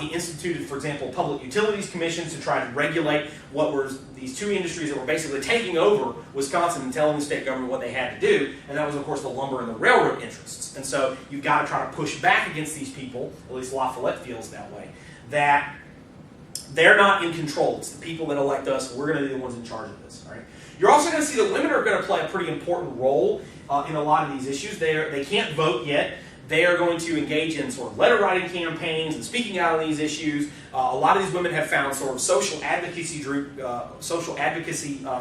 [SPEAKER 1] He instituted, for example, public utilities commissions to try to regulate what were these two industries that were basically taking over Wisconsin and telling the state government what they had to do, and that was, of course, the lumber and the railroad interests. And so you've got to try to push back against these people, at least La Follette feels that way, that they're not in control. It's the people that elect us. We're going to be the ones in charge of this. All right? You're also going to see that women are going to play a pretty important role in a lot of these issues. They can't vote yet. They are going to engage in sort of letter writing campaigns and speaking out on these issues. A lot of these women have found sort of social advocacy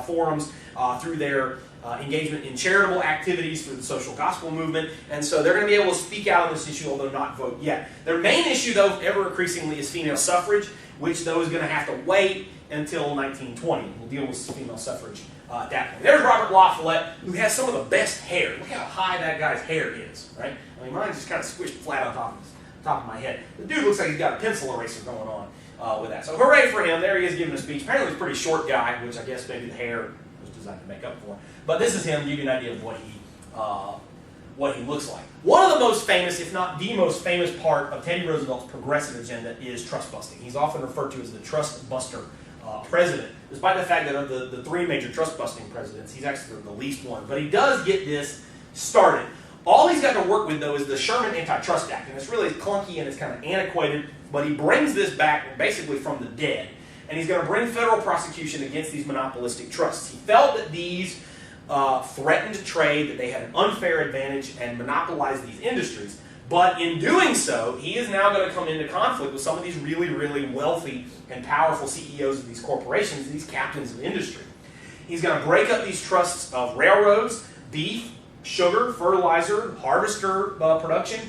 [SPEAKER 1] forums through their engagement in charitable activities through the social gospel movement, and so they're going to be able to speak out on this issue, although not vote yet. Their main issue, though, ever increasingly is female suffrage, which, though, is going to have to wait until 1920. We'll deal with female suffrage at that point. There's Robert La Follette, who has some of the best hair. Look how high that guy's hair is, right? I mean, mine's just kind of squished flat on top of my head. The dude looks like he's got a pencil eraser going on with that. So hooray for him. There he is giving a speech. Apparently he's a pretty short guy, which I guess maybe the hair was designed to make up for. But this is him, to give you an idea of what he looks like. One of the most famous, if not the most famous part of Teddy Roosevelt's progressive agenda is trust busting. He's often referred to as the trust buster president, despite the fact that of the three major trust busting presidents, he's actually the least one. But he does get this started. All he's got to work with, though, is the Sherman Antitrust Act, and it's really clunky and it's kind of antiquated, but he brings this back basically from the dead, and he's going to bring federal prosecution against these monopolistic trusts. He felt that these threatened trade, that they had an unfair advantage and monopolized these industries. But in doing so, he is now going to come into conflict with some of these really, really wealthy and powerful CEOs of these corporations, these captains of industry. He's going to break up these trusts of railroads, beef, sugar, fertilizer, harvester production,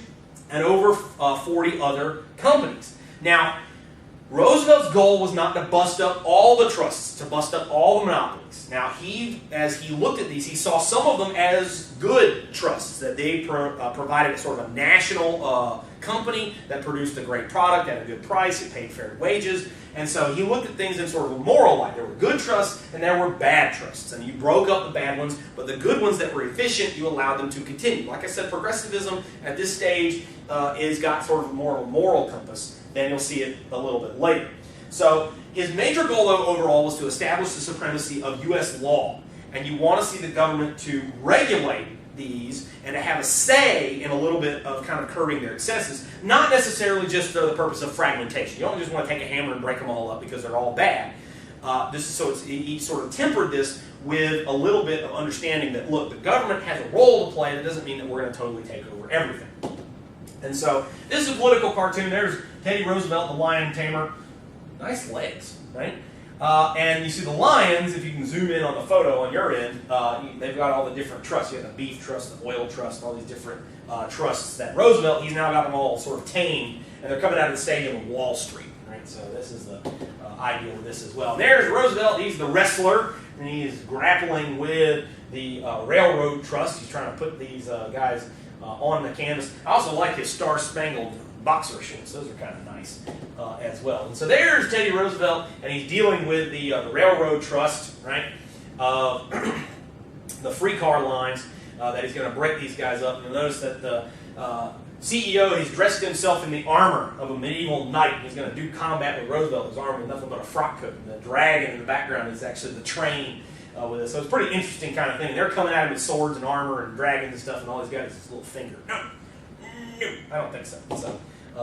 [SPEAKER 1] and over 40 other companies. Now, Roosevelt's goal was not to bust up all the trusts, to bust up all the monopolies. Now, as he looked at these, he saw some of them as good trusts, that they provided sort of a national company that produced a great product at a good price, it paid fair wages, and so he looked at things in sort of a moral light. There were good trusts and there were bad trusts, and you broke up the bad ones, but the good ones that were efficient, you allowed them to continue. Like I said, progressivism at this stage is got sort of more of a moral compass. Then you'll see it a little bit later. So his major goal, though, overall was to establish the supremacy of U.S. law. And you want to see the government to regulate these and to have a say in a little bit of kind of curbing their excesses, not necessarily just for the purpose of fragmentation. You don't just want to take a hammer and break them all up because they're all bad. He sort of tempered this with a little bit of understanding that, look, the government has a role to play. That doesn't mean that we're going to totally take over everything. And so this is a political cartoon. There's Teddy Roosevelt, the lion tamer. Nice legs, right? And you see the lions, if you can zoom in on the photo on your end, they've got all the different trusts. You have the beef trust, the oil trust, all these different trusts that Roosevelt, he's now got them all sort of tamed, and they're coming out of the stadium of Wall Street. Right? So this is the idea of this as well. And there's Roosevelt, he's the wrestler, and he is grappling with the railroad trust. He's trying to put these guys on the canvas. I also like his star-spangled boxer shorts. Those are kind of nice as well. And so there's Teddy Roosevelt, and he's dealing with the railroad trust, right? The free car lines that he's going to break these guys up. You'll notice that the CEO, he's dressed himself in the armor of a medieval knight. He's going to do combat with Roosevelt. His armor with nothing but a frock coat. And the dragon in the background is actually the train with it. So it's a pretty interesting kind of thing. They're coming at him with swords and armor and dragons and stuff, and all he's got is his little finger. No, I don't think so. So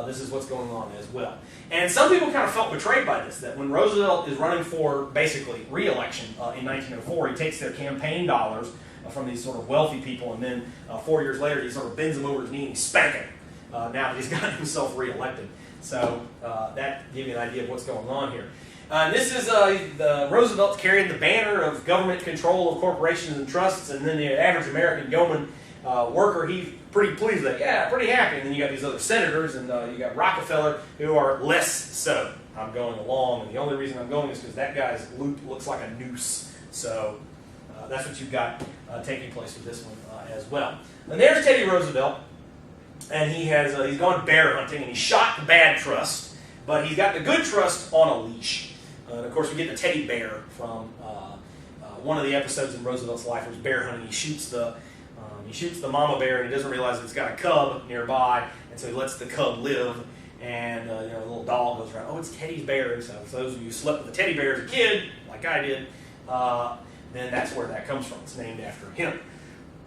[SPEAKER 1] this is what's going on as well. And some people kind of felt betrayed by this, that when Roosevelt is running for basically re-election in 1904, he takes their campaign dollars from these sort of wealthy people, and then 4 years later he sort of bends them over his knee and he's spanking them now that he's got himself re-elected. So that gives you an idea of what's going on here. This is the Roosevelt carrying the banner of government control of corporations and trusts, and then the average American yeoman worker, he's pretty pleased with that. Yeah, pretty happy. And then you got these other senators, and you got Rockefeller, who are less so. I'm going along, and the only reason I'm going is because that guy's loop looks like a noose. So that's what you've got taking place with this one as well. And there's Teddy Roosevelt, and he's gone bear hunting, and he shot the bad trust, but he's got the good trust on a leash. And of course, we get the teddy bear from one of the episodes in Roosevelt's life, where he's bear hunting. He shoots the mama bear, and he doesn't realize it's got a cub nearby, and so he lets the cub live. And the little dog goes around. Oh, it's Teddy's bear. And so for those of you who slept with a teddy bear as a kid, like I did, then that's where that comes from. It's named after him.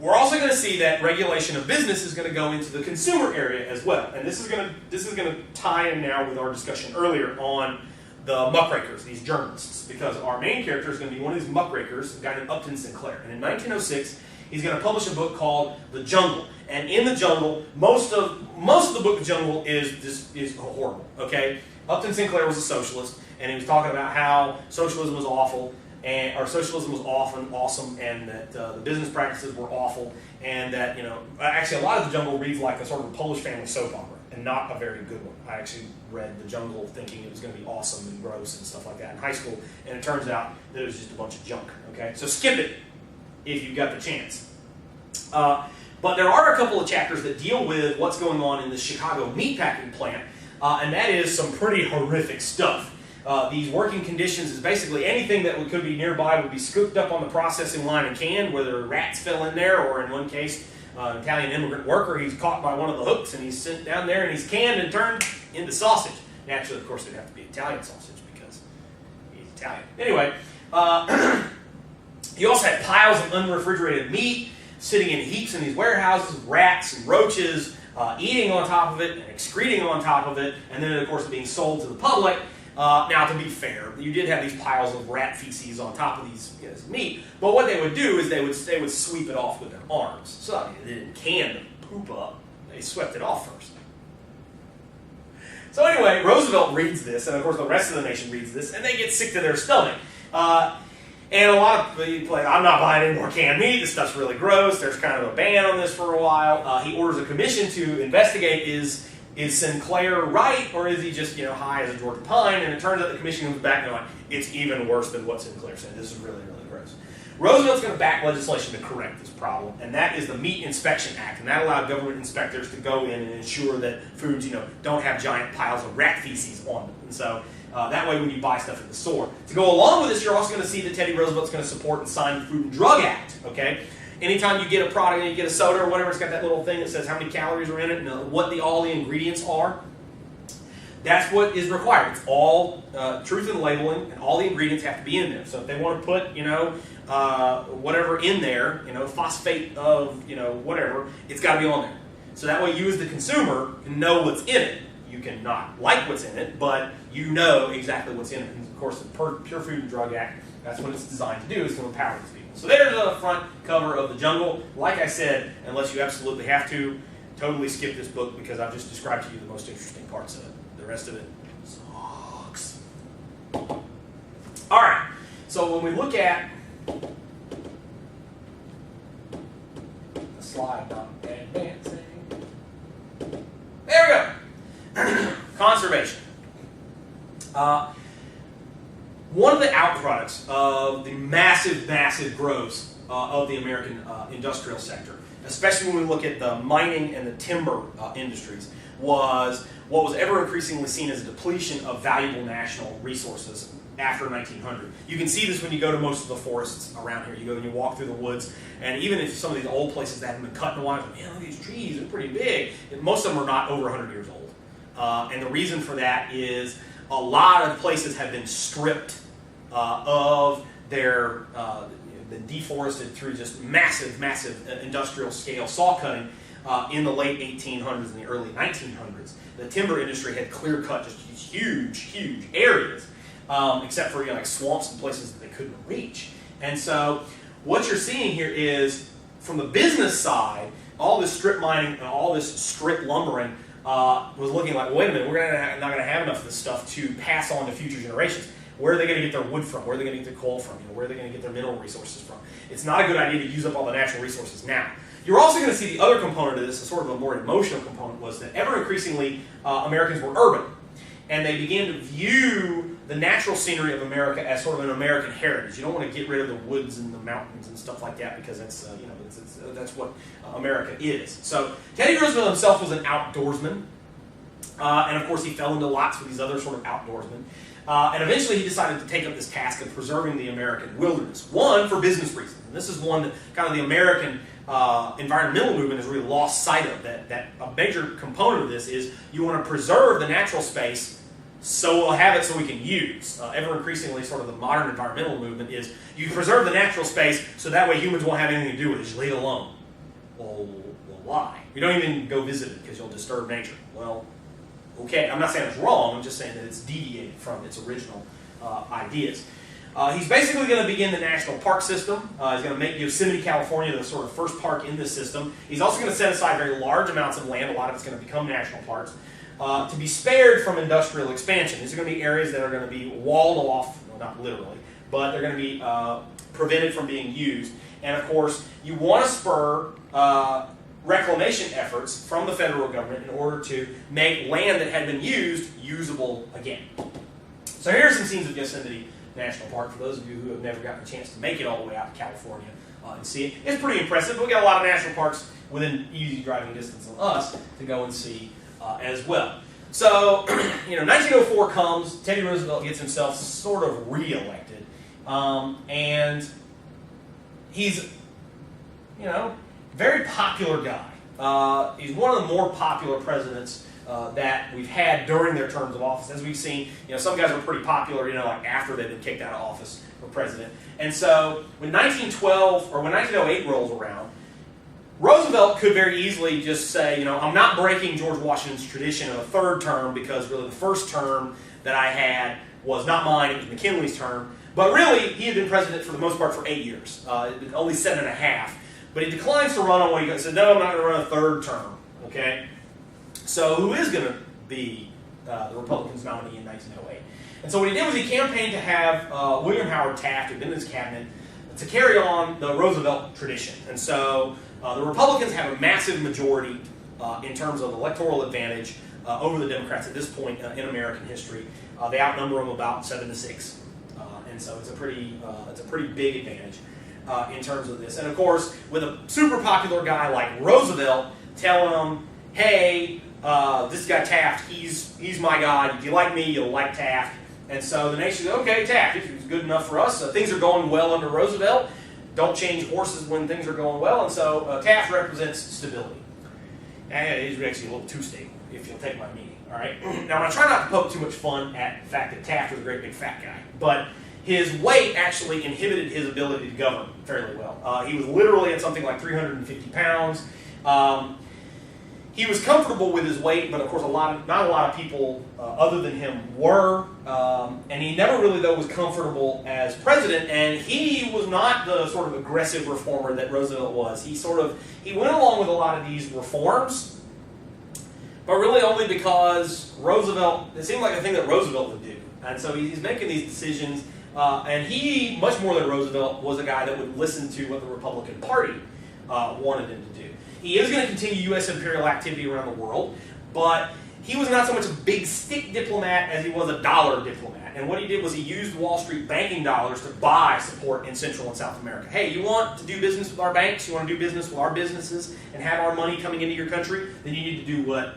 [SPEAKER 1] We're also going to see that regulation of business is going to go into the consumer area as well, and this is going to tie in now with our discussion earlier on the muckrakers, these journalists, because our main character is going to be one of these muckrakers, a guy named Upton Sinclair. And in 1906, he's going to publish a book called The Jungle. And in The Jungle, most of the book The Jungle is horrible. Okay, Upton Sinclair was a socialist, and he was talking about how socialism was awful, or socialism was often awesome, and that the business practices were awful, and that actually a lot of The Jungle reads like a sort of a Polish family soap opera, and not a very good one. I actually read The Jungle thinking it was going to be awesome and gross and stuff like that in high school, and it turns out that it was just a bunch of junk. Okay, so skip it if you've got the chance. But there are a couple of chapters that deal with what's going on in the Chicago meatpacking plant, and that is some pretty horrific stuff. These working conditions is basically anything that could be nearby would be scooped up on the processing line and canned, whether rats fell in there, or in one case, an Italian immigrant worker, he's caught by one of the hooks and he's sent down there and he's canned and turned into sausage. Naturally, of course, it'd have to be Italian sausage because he's Italian. Anyway, you also had piles of unrefrigerated meat sitting in heaps in these warehouses, rats and roaches eating on top of it and excreting on top of it, and then, of course, being sold to the public. Now, to be fair, you did have these piles of rat feces on top of these this meat, but what they would do is they would sweep it off with their arms. So they didn't can the poop up; they swept it off first. So anyway, Roosevelt reads this, and of course the rest of the nation reads this, and they get sick to their stomach. And a lot of people like, I'm not buying any more canned meat. This stuff's really gross. There's kind of a ban on this for a while. He orders a commission to investigate is Sinclair right, or is he just high as a Georgia pine? And it turns out the commission comes back and they're like, it's even worse than what Sinclair said. This is really, really gross. Roosevelt's going to back legislation to correct this problem, and that is the Meat Inspection Act, and that allowed government inspectors to go in and ensure that foods, don't have giant piles of rat feces on them. And so that way, when you buy stuff in the store, to go along with this, you're also going to see that Teddy Roosevelt's going to support and sign the Food and Drug Act. Okay. Anytime you get a product, you get a soda or whatever, it's got that little thing that says how many calories are in it and what all the ingredients are. That's what is required. It's all truth in labeling, and all the ingredients have to be in there. So if they want to put, whatever in there, phosphate of, whatever, it's got to be on there. So that way you as the consumer can know what's in it. You can not like what's in it, but you know exactly what's in it. And of course, the Pure Food and Drug Act, that's what it's designed to do, is to empower these people. So there's the front cover of The Jungle. Like I said, unless you absolutely have to, totally skip this book because I've just described to you the most interesting parts of it. The rest of it sucks. All right, so when we look at the slide not advancing, Conservation. One of the outproducts of the massive growth of the American industrial sector, especially when we look at the mining and the timber industries, was what was ever increasingly seen as a depletion of valuable national resources after 1900. You can see this when you go to most of the forests around here. You go and you walk through the woods, and even if some of these old places that haven't been cut in a while, man, look at these trees, they're pretty big. Most of them are not over 100 years old. And the reason for that is a lot of places have been stripped of their, been deforested through just massive industrial scale saw cutting in the late 1800s and the early 1900s. The timber industry had clear cut just these huge areas, except for like swamps and places that they couldn't reach. And so what you're seeing here is, from the business side, all this strip mining and all this strip lumbering was looking like, wait a minute, we're not going to have enough of this stuff to pass on to future generations. Where are they going to get their wood from? Where are they going to get their coal from? Where are they going to get their mineral resources from? It's not a good idea to use up all the natural resources now. You're also going to see the other component of this, a sort of a more emotional component, was that ever increasingly Americans were urban. And they began to view the natural scenery of America as sort of an American heritage. You don't want to get rid of the woods and the mountains and stuff like that, because that's that's what America is. So Teddy Roosevelt himself was an outdoorsman, and of course he fell into lots with these other sort of outdoorsmen. And eventually he decided to take up this task of preserving the American wilderness. One, for business reasons. And this is one that kind of the American environmental movement has really lost sight of. That a major component of this is you want to preserve the natural space so we'll have it so we can use. Ever increasingly, sort of the modern environmental movement is you preserve the natural space so that way humans won't have anything to do with it. Just leave it alone. Well, why? You don't even go visit it because you'll disturb nature. Well, okay, I'm not saying it's wrong, I'm just saying that it's deviated from its original ideas. He's basically going to begin the national park system. He's going to make Yosemite, California, the sort of first park in this system. He's also going to set aside very large amounts of land, a lot of it's going to become national parks, to be spared from industrial expansion. These are going to be areas that are going to be walled off, well, not literally, but they're going to be prevented from being used. And of course, you want to spur reclamation efforts from the federal government in order to make land that had been used usable again. So here are some scenes of Yosemite National Park for those of you who have never gotten a chance to make it all the way out to California and see it. It's pretty impressive, but we've got a lot of national parks within easy driving distance of us to go and see as well. So, 1904 comes, Teddy Roosevelt gets himself sort of re-elected, and he's, very popular guy. He's one of the more popular presidents that we've had during their terms of office. As we've seen, some guys were pretty popular, like after they've been kicked out of office for president. And so when 1912 or when 1908 rolls around, Roosevelt could very easily just say, I'm not breaking George Washington's tradition of a third term because really the first term that I had was not mine, it was McKinley's term. But really, he had been president for the most part for 8 years, only 7.5. But he declines to run on what he said, no, I'm not going to run a third term, okay? So who is going to be the Republicans' nominee in 1908? And so what he did was he campaigned to have William Howard Taft, who'd been in his cabinet, to carry on the Roosevelt tradition. And so the Republicans have a massive majority in terms of electoral advantage over the Democrats at this point in American history. They outnumber them about 7-6, and so it's a pretty big advantage in terms of this. And of course, with a super popular guy like Roosevelt telling them, "Hey, this guy Taft, he's my guy. If you like me, you'll like Taft." And so the nation says, "Okay, Taft, if he's good enough for us, things are going well under Roosevelt. Don't change horses when things are going well." And so Taft represents stability. And he's actually a little too stable, if you'll take my meaning. All right. Now, I'm going to try not to poke too much fun at the fact that Taft was a great big fat guy, but his weight actually inhibited his ability to govern fairly well. He was literally at something like 350 pounds. He was comfortable with his weight, but of course not a lot of people other than him were. And he never really, though, was comfortable as president, and he was not the sort of aggressive reformer that Roosevelt was. He went along with a lot of these reforms, but really only because it seemed like a thing that Roosevelt would do. And so he's making these decisions, and he, much more than Roosevelt, was a guy that would listen to what the Republican Party wanted him to do. He is going to continue U.S. imperial activity around the world, but he was not so much a big stick diplomat as he was a dollar diplomat. And what he did was he used Wall Street banking dollars to buy support in Central and South America. Hey, you want to do business with our banks? You want to do business with our businesses and have our money coming into your country? Then you need to do what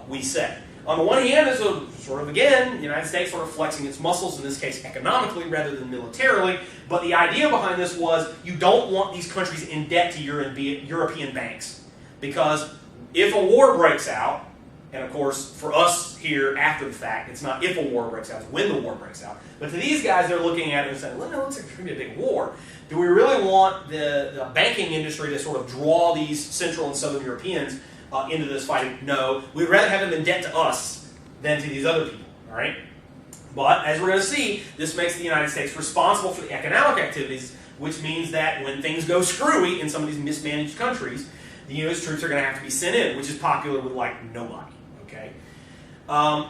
[SPEAKER 1] we say. On the one hand, this is sort of, again, the United States sort of flexing its muscles, in this case economically rather than militarily. But the idea behind this was you don't want these countries in debt to European banks. Because if a war breaks out, and of course, for us here after the fact, it's not if a war breaks out, it's when the war breaks out. But to these guys, they're looking at it and saying, well, no, it looks like there's going to be a big war. Do we really want the banking industry to sort of draw these Central and Southern Europeans into this fighting? No. We'd rather have them in debt to us than to these other people, all right? But as we're going to see, this makes the United States responsible for the economic activities, which means that when things go screwy in some of these mismanaged countries, the U.S. troops are going to have to be sent in, which is popular with, like, nobody. Okay.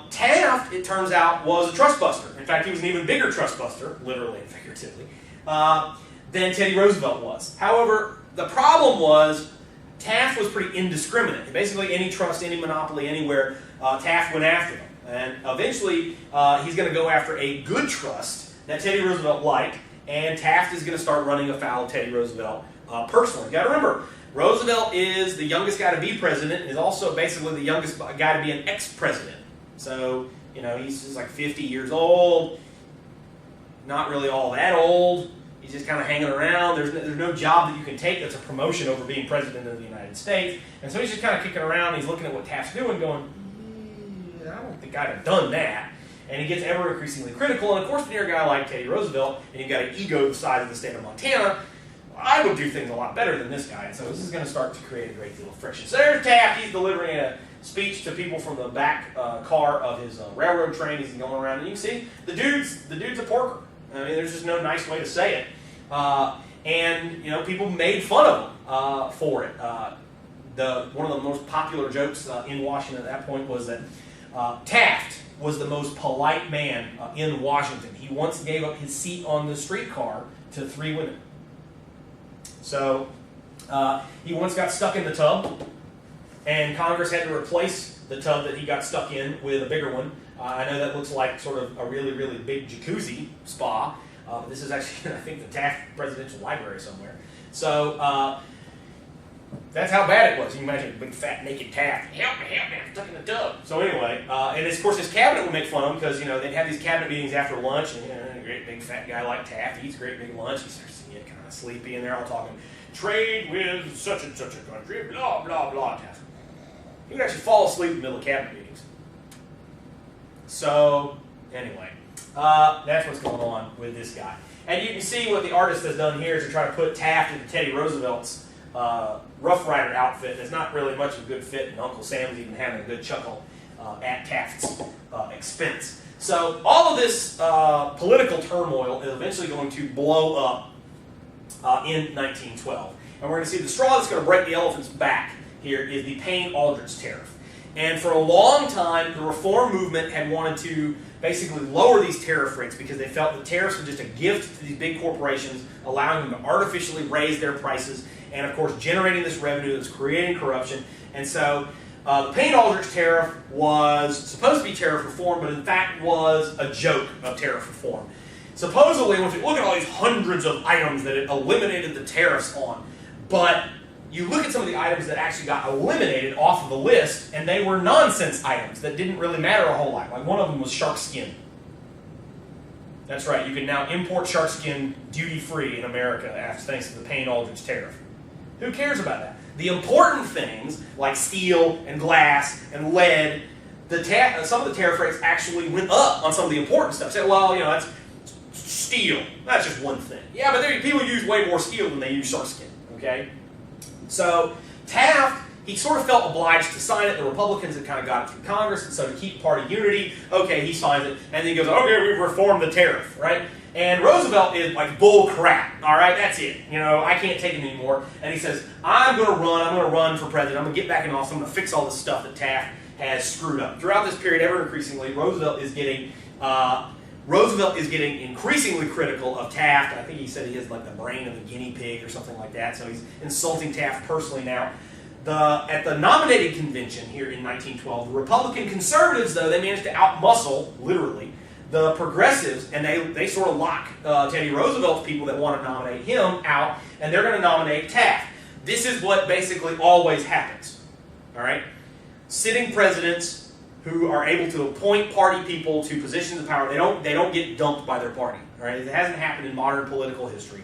[SPEAKER 1] Taft, it turns out, was a trust buster. In fact, he was an even bigger trust buster, literally and figuratively, than Teddy Roosevelt was. However, the problem was Taft was pretty indiscriminate. Basically, any trust, any monopoly, anywhere, Taft went after them. And eventually, he's going to go after a good trust that Teddy Roosevelt liked, and Taft is going to start running afoul of Teddy Roosevelt personally. You got to remember, Roosevelt is the youngest guy to be president, and is also basically the youngest guy to be an ex-president. So, you know, he's just like 50 years old, not really all that old. He's just kind of hanging around. There's no job that you can take that's a promotion over being president of the United States. And so he's just kind of kicking around. He's looking at what Taft's doing going, I don't think I'd have done that. And he gets ever increasingly critical. And of course, when you're a guy like Teddy Roosevelt, and you've got an ego the size of the state of Montana, I would do things a lot better than this guy. And so this is going to start to create a great deal of friction. So there's Taft. He's delivering a speech to people from the back car of his railroad train. He's going around, and you can see the dude's a porker. I mean, there's just no nice way to say it. And, you know, people made fun of him for it. One of the most popular jokes in Washington at that point was that Taft was the most polite man in Washington. He once gave up his seat on the streetcar to 3 women. So he once got stuck in the tub, and Congress had to replace the tub that he got stuck in with a bigger one. I know that looks like sort of a really, really big jacuzzi spa. This is actually, I think, the Taft Presidential Library somewhere. So that's how bad it was. You can imagine a big, fat, naked Taft. Help me, I'm stuck in the tub. So anyway, and of course his cabinet would make fun of him because, you know, they'd have these cabinet meetings after lunch, and, you know, a great big fat guy like Taft eats great big lunch. He starts to get kind of sleepy, and they're all talking, trade with such and such a country, blah, blah, blah. Taft. He would actually fall asleep in the middle of cabinet meetings. So, anyway, that's what's going on with this guy. And you can see what the artist has done here is to try to put Taft into Teddy Roosevelt's Rough Rider outfit. It's not really much of a good fit, and Uncle Sam's even having a good chuckle at Taft's expense. So all of this political turmoil is eventually going to blow up in 1912. And we're going to see the straw that's going to break the elephant's back here is the Payne-Aldrich tariff. And for a long time, the reform movement had wanted to basically lower these tariff rates because they felt that tariffs were just a gift to these big corporations, allowing them to artificially raise their prices, and of course generating this revenue that was creating corruption. And so the Payne-Aldrich tariff was supposed to be tariff reform, but in fact was a joke of tariff reform. Supposedly, when you look at all these hundreds of items that it eliminated the tariffs on, but you look at some of the items that actually got eliminated off of the list, and they were nonsense items that didn't really matter a whole lot. Like one of them was shark skin. That's right, you can now import shark skin duty-free in America thanks to the Payne-Aldrich tariff. Who cares about that? The important things, like steel and glass and lead, some of the tariff rates actually went up on some of the important stuff. Say, well, you know, that's steel. That's just one thing. Yeah, but people use way more steel than they use shark skin, okay? So Taft, he sort of felt obliged to sign it. The Republicans had kind of got it through Congress, and so to keep party unity, okay, he signs it, and then he goes, okay, we've reformed the tariff, right? And Roosevelt is like, bull crap, all right, that's it. You know, I can't take it anymore. And he says, I'm going to run for president. I'm going to get back in office. I'm going to fix all this stuff that Taft has screwed up. Throughout this period, ever increasingly, Roosevelt is getting increasingly critical of Taft. I think he said he has like the brain of a guinea pig or something like that, so he's insulting Taft personally now. At the nominating convention here in 1912, the Republican conservatives, though, they managed to outmuscle, literally, the progressives, and they sort of lock Teddy Roosevelt's people that want to nominate him out, and they're going to nominate Taft. This is what basically always happens. All right? Sitting presidents who are able to appoint party people to positions of power, they don't get dumped by their party. All right? It hasn't happened in modern political history.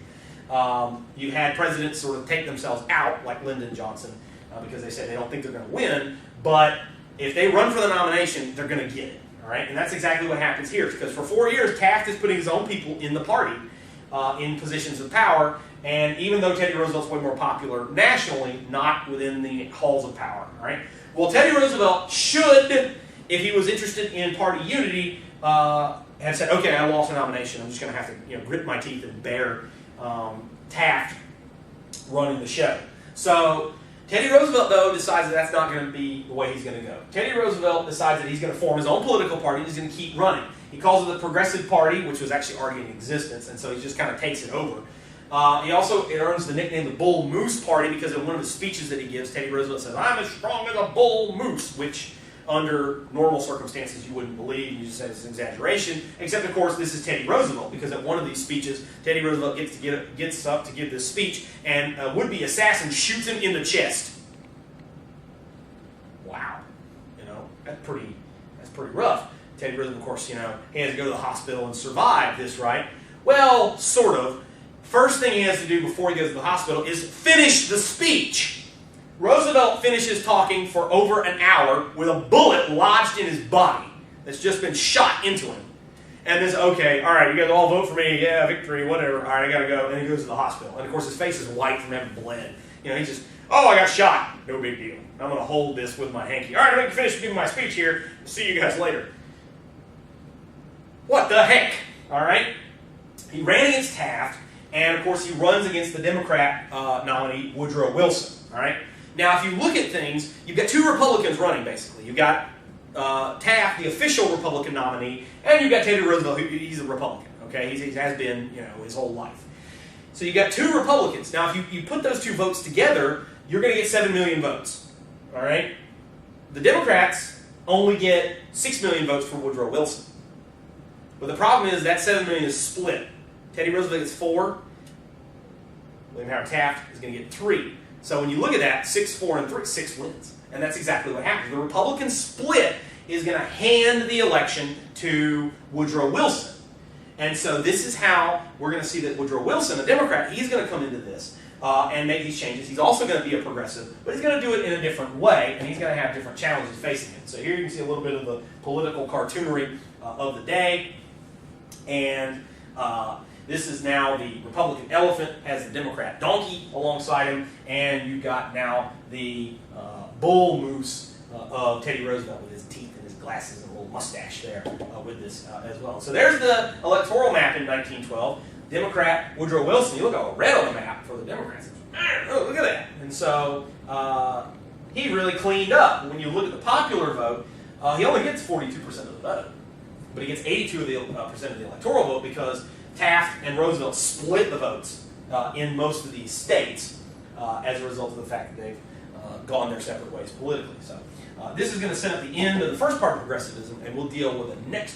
[SPEAKER 1] You had presidents sort of take themselves out, like Lyndon Johnson, because they said they don't think they're going to win, but if they run for the nomination, they're going to get it. All right? And that's exactly what happens here, because for 4 years, Taft is putting his own people in the party in positions of power, and even though Teddy Roosevelt's way more popular nationally, not within the halls of power. All right? Well, Teddy Roosevelt should, if he was interested in party unity, have said, okay, I lost a nomination. I'm just going to have to grit my teeth and bear Taft running the show. So Teddy Roosevelt, though, decides that that's not going to be the way he's going to go. Teddy Roosevelt decides that he's going to form his own political party and he's going to keep running. He calls it the Progressive Party, which was actually already in existence, and so he just kind of takes it over. He also earns the nickname the Bull Moose Party because in one of the speeches that he gives, Teddy Roosevelt says, "I'm as strong as a bull moose," which under normal circumstances you wouldn't believe. You just say it's an exaggeration. Except, of course, this is Teddy Roosevelt, because at one of these speeches, Teddy Roosevelt gets up to give this speech, and a would-be assassin shoots him in the chest. Wow, that's pretty rough. Teddy Roosevelt, of course, he has to go to the hospital and survive this, right? Well, sort of. First thing he has to do before he goes to the hospital is finish the speech. Roosevelt finishes talking for over an hour with a bullet lodged in his body that's just been shot into him. And then, okay, all right, you guys all vote for me, yeah, victory, whatever, all right, I gotta go. And he goes to the hospital. And of course, his face is white from having bled. He's just, oh, I got shot. No big deal. I'm gonna hold this with my hanky. All right, I'm gonna finish giving my speech here. See you guys later. What the heck? All right? He ran against Taft, and of course, he runs against the Democrat nominee, Woodrow Wilson. All right? Now, if you look at things, you've got two Republicans running, basically. You've got Taft, the official Republican nominee, and you've got Teddy Roosevelt, he's a Republican. Okay? He has been, his whole life. So you've got two Republicans. Now, if you put those two votes together, you're going to get 7 million votes. All right? The Democrats only get 6 million votes for Woodrow Wilson. But the problem is that 7 million is split. Teddy Roosevelt gets 4. William Howard Taft is going to get 3. So when you look at that, 6, 4, and 3, 6 wins. And that's exactly what happens. The Republican split is going to hand the election to Woodrow Wilson. And so this is how we're going to see that Woodrow Wilson, a Democrat, he's going to come into this and make these changes. He's also going to be a progressive, but he's going to do it in a different way, and he's going to have different challenges facing him. So here you can see a little bit of the political cartoonery of the day. And this is now the Republican elephant, has the Democrat donkey alongside him, and you've got now the bull moose of Teddy Roosevelt with his teeth and his glasses and a little mustache there with this as well. So there's the electoral map in 1912. Democrat Woodrow Wilson, you look all red on the map for the Democrats. Oh, look at that. And so he really cleaned up. When you look at the popular vote, he only gets 42% of the vote. But he gets 82% of the electoral vote because Taft and Roosevelt split the votes in most of these states as a result of the fact that they've gone their separate ways politically. So this is going to set up the end of the first part of progressivism, and we'll deal with the next